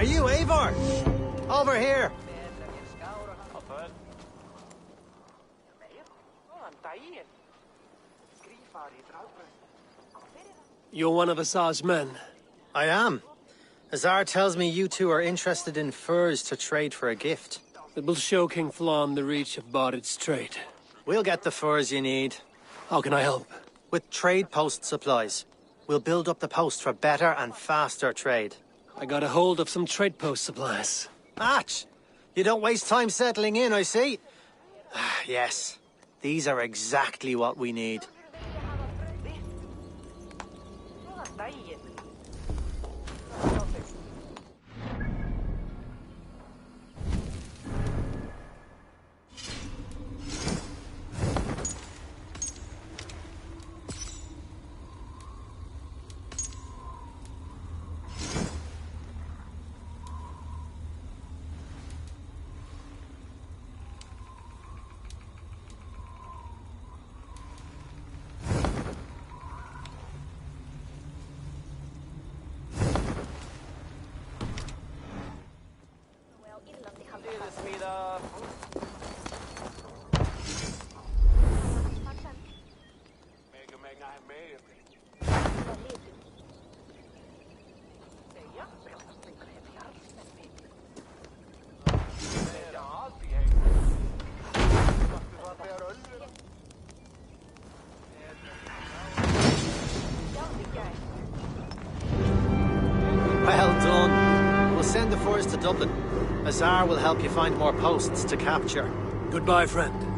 Are you Eivor? Over here! You're one of Asa's men. I am. Azar tells me you two are interested in furs to trade for a gift. It will show King Flan the reach of Bardet's trade. We'll get the furs you need. How can I help? With trade post supplies. We'll build up the post for better and faster trade. I got a hold of some trade post supplies. Match! You don't waste time settling in, I see. Yes, these are exactly what we need. Well done. We'll send the furs to Dublin. Azar will help you find more posts to capture. Goodbye, friend.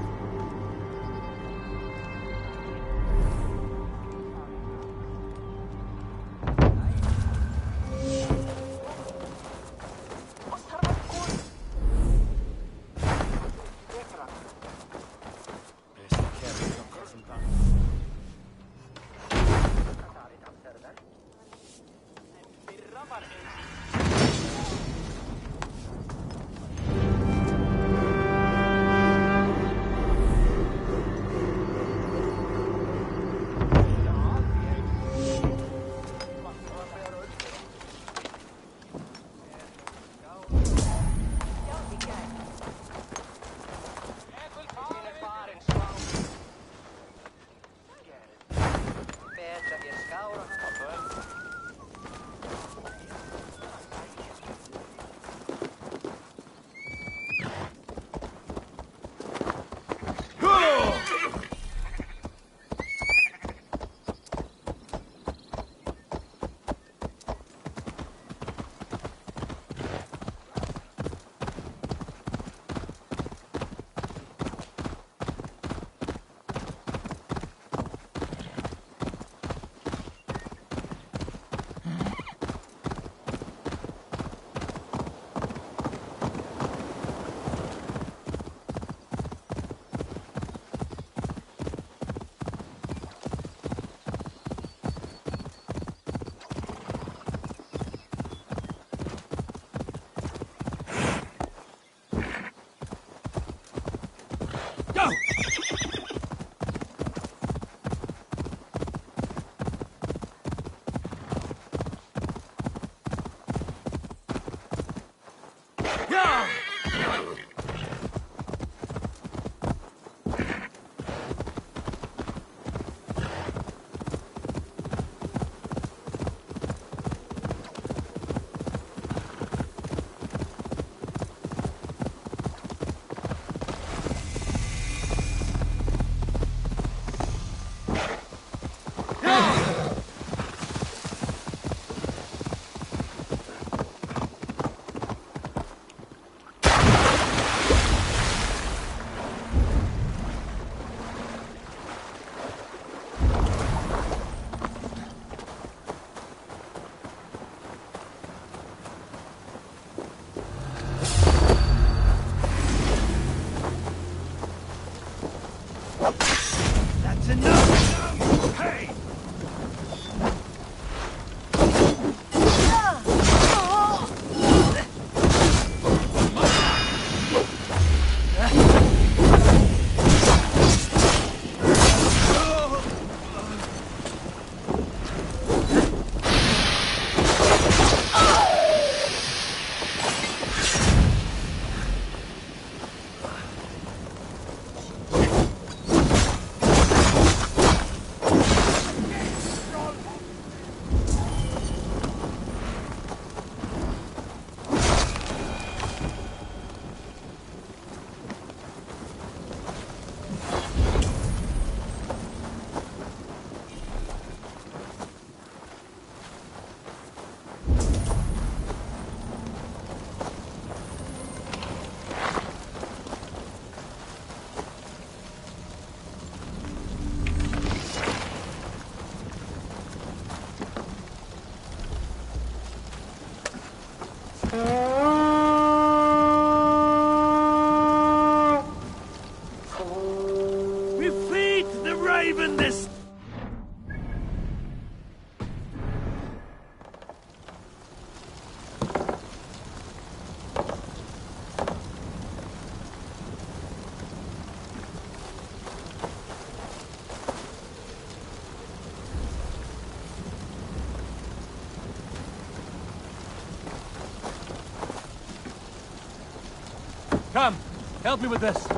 Come, help me with this.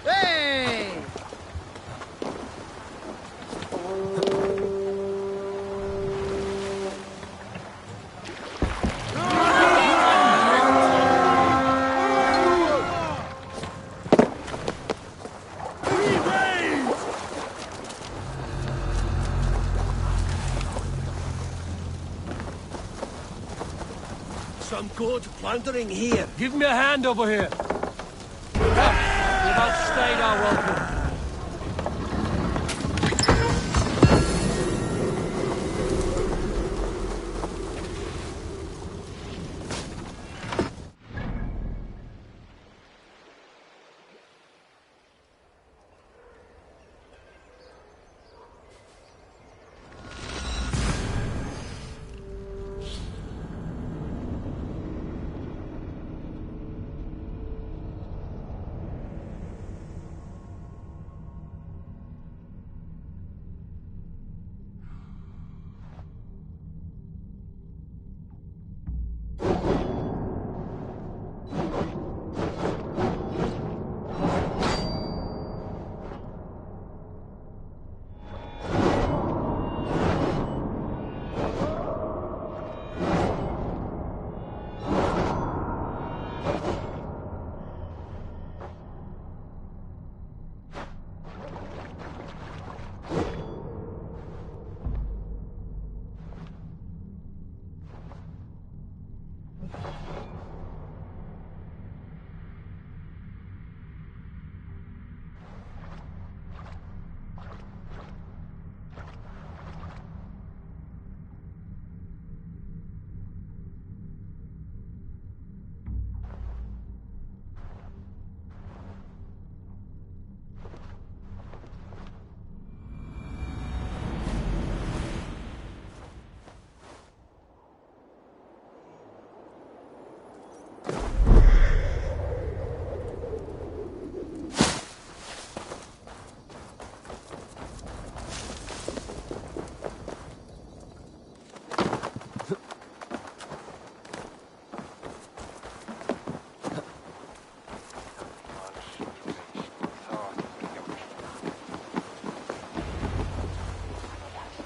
Hey! Some good plundering here. Give me a hand over here. Come, we've outstayed our welcome.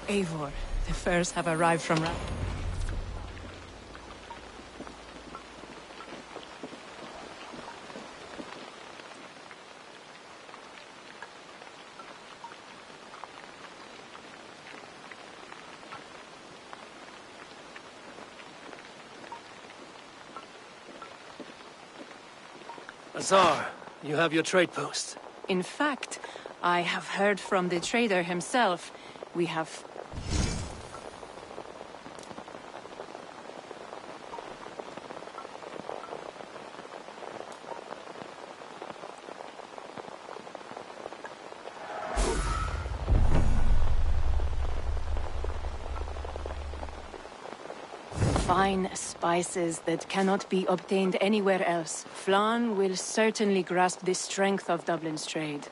Eivor, the furs have arrived from Azar, you have your trade post. In fact, I have heard from the trader himself. We have... fine spices that cannot be obtained anywhere else. Flann will certainly grasp the strength of Dublin's trade.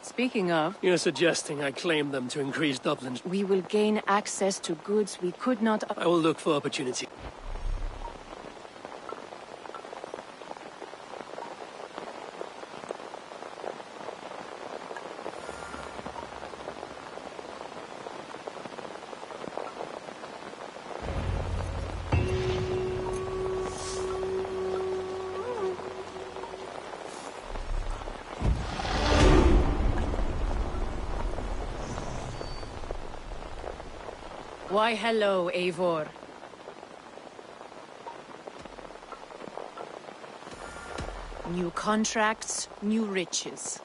Speaking of... You're suggesting I claim them to increase Dublin's... We will gain access to goods we could not... I will look for opportunity. Why, hello, Eivor. New contracts, new riches.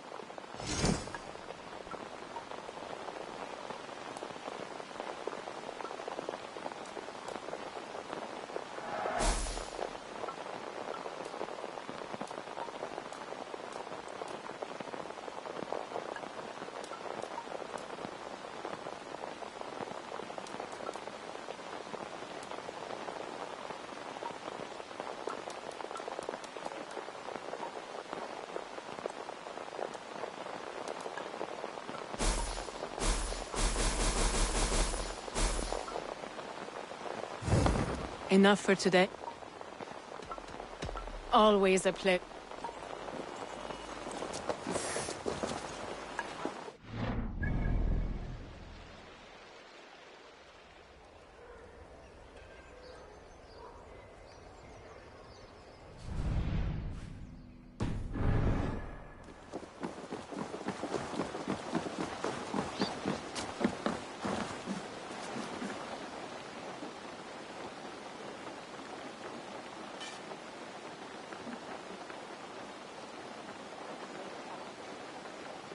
Enough for today. Always a pleasure.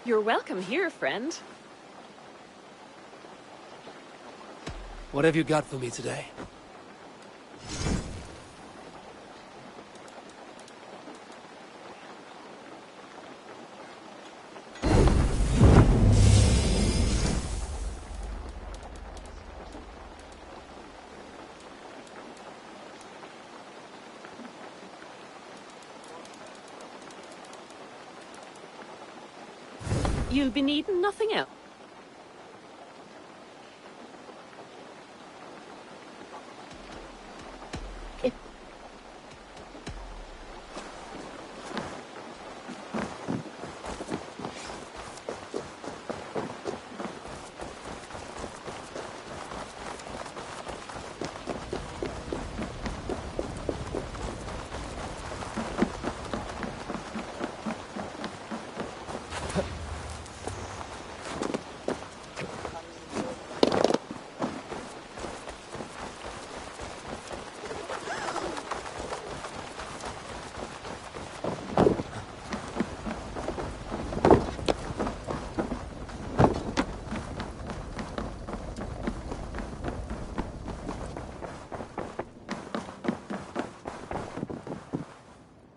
You're welcome here, friend. What have you got for me today? You'll be needing nothing else.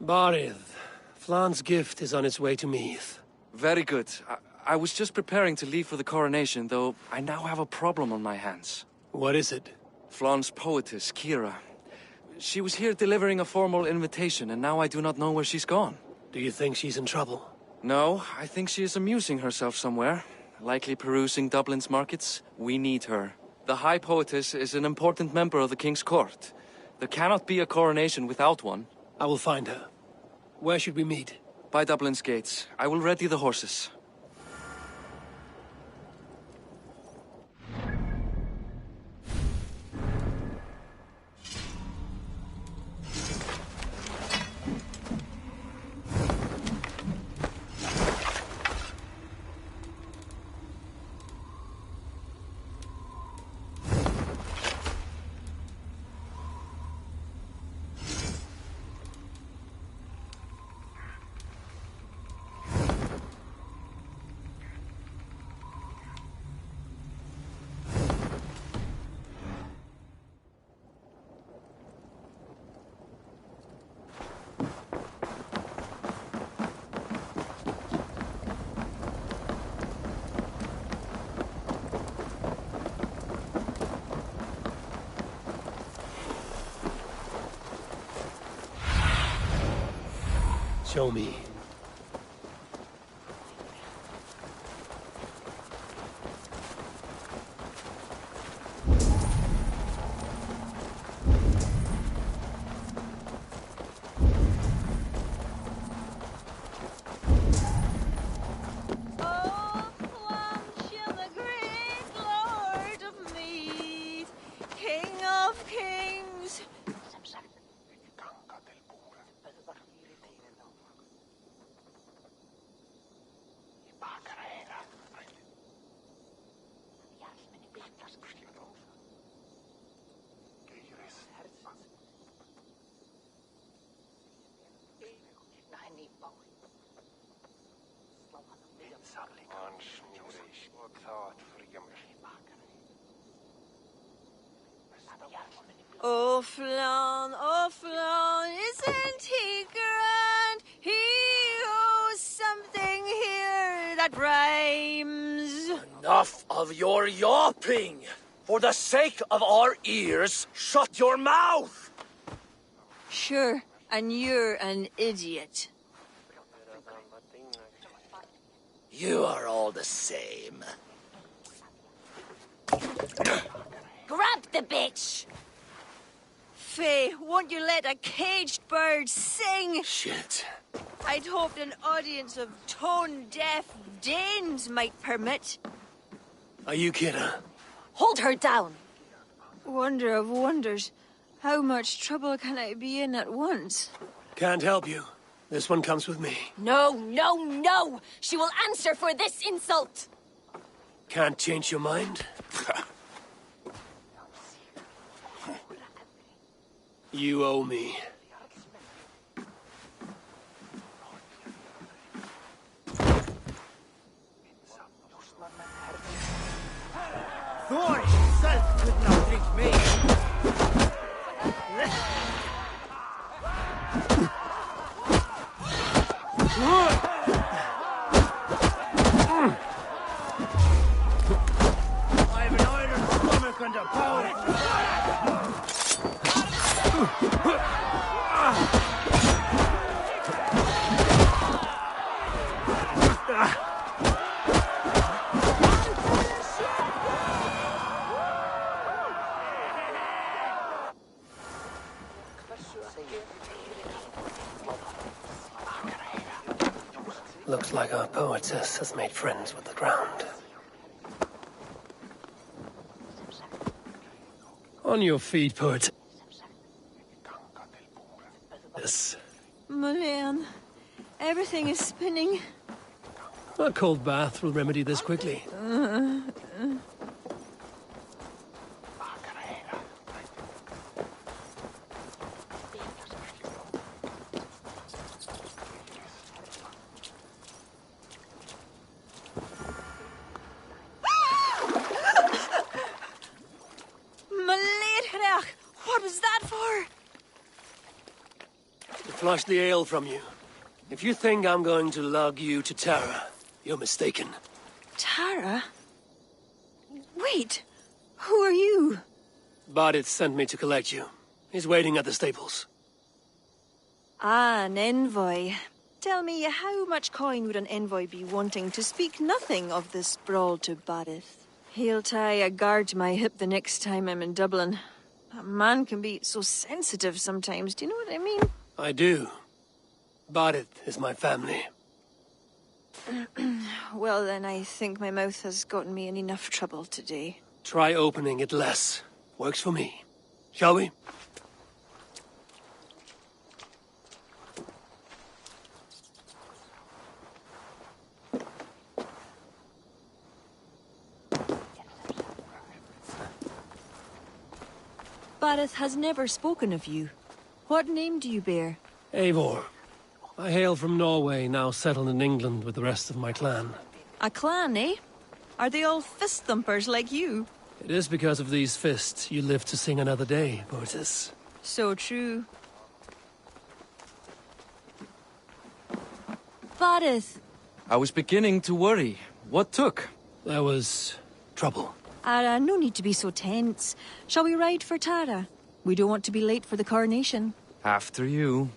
Barith, Flan's gift is on its way to Meath. Very good. I was just preparing to leave for the coronation, though I now have a problem on my hands. What is it? Flan's poetess, Kira. She was here delivering a formal invitation, and now I do not know where she's gone. Do you think she's in trouble? No, I think she is amusing herself somewhere. Likely perusing Dublin's markets. We need her. The High Poetess is an important member of the King's Court. There cannot be a coronation without one. I will find her. Where should we meet? By Dublin's gates. I will ready the horses. Show me. Oh, Flan, isn't he grand? He owes something here that rhymes. Enough of your yawping! For the sake of our ears, shut your mouth! Sure, and you're an idiot. You are all the same. Grab the bitch! Faye, won't you let a caged bird sing? Shit. I'd hoped an audience of tone-deaf Danes might permit. Are you kidding? Hold her down. Wonder of wonders. How much trouble can I be in at once? Can't help you. This one comes with me. No, no, no! She will answer for this insult! Can't change your mind? You owe me. Thor himself could not drink me. I have an iron stomach and a powerful... Looks like our poetess has made friends with the ground. On your feet, poet. Yes. Mulan, everything is spinning. A cold bath will remedy this quickly. What was that for? To flush the ale from you. If you think I'm going to lug you to Tara, you're mistaken. Tara? Wait, who are you? Bodit sent me to collect you. He's waiting at the stables. Ah, an envoy. Tell me, how much coin would an envoy be wanting to speak nothing of the sprawl to Badith? He'll tie a guard to my hip the next time I'm in Dublin. A man can be so sensitive sometimes, do you know what I mean? I do. Bodit is my family. Well, then I think my mouth has gotten me in enough trouble today. Try opening it less. Works for me. Shall we? Badith has never spoken of you. What name do you bear? Eivor. I hail from Norway, now settled in England with the rest of my clan. A clan, eh? Are they all fist thumpers like you? It is because of these fists you live to sing another day, poetess. So true. Badith. I was beginning to worry. What took? There was trouble. No need to be so tense. Shall we ride for Tara? We don't want to be late for the coronation. After you.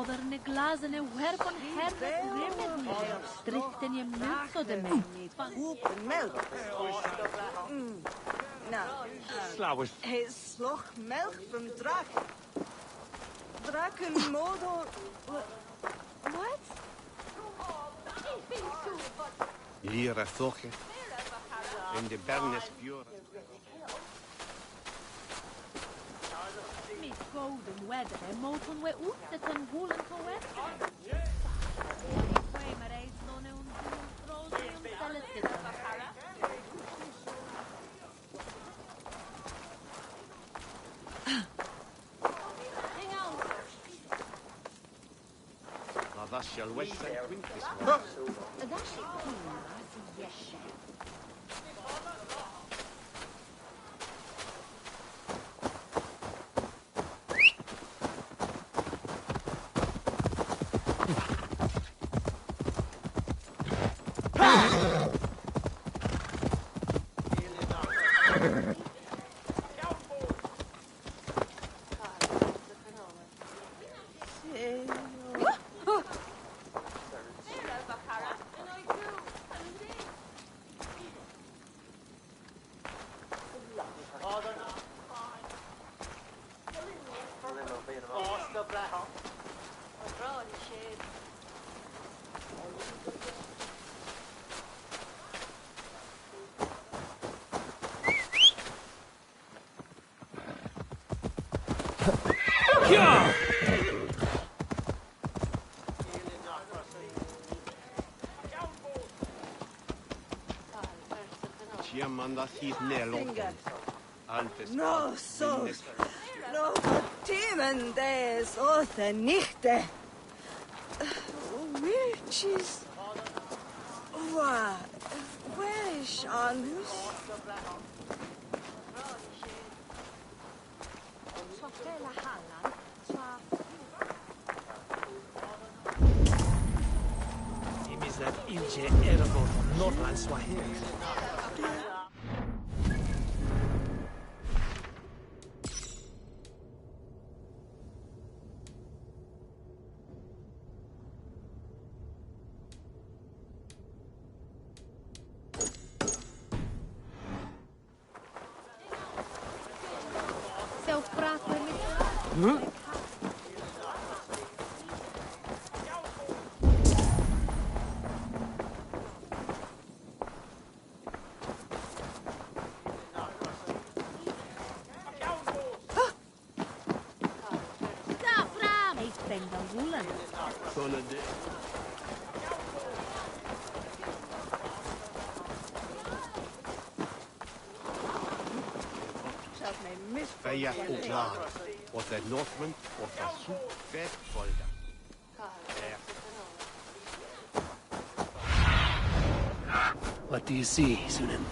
moderne glazene werpen herre remedi. Stritten je mutto de me. Melk. Nou, Slauwers. hij sloeg melk van drak. Drakenmodel. What? Lira Thorge. In de Bernes Björn. Mit golden weather en mogen we uit ten hoelen te westen. Maar hij is nog een troosje om stellen zitten. Ravasja Western Quintus. Dat is prima, yes. Chiamanda hit Nelon. Antes. No, so. No, Themen des Othe Nichte. Witches. Where is Anus? Is that Ilje Ergo from Northland Swahili? Via Oglar, or the Northman, or the Soup Fed Folder. What do you see, Sunan?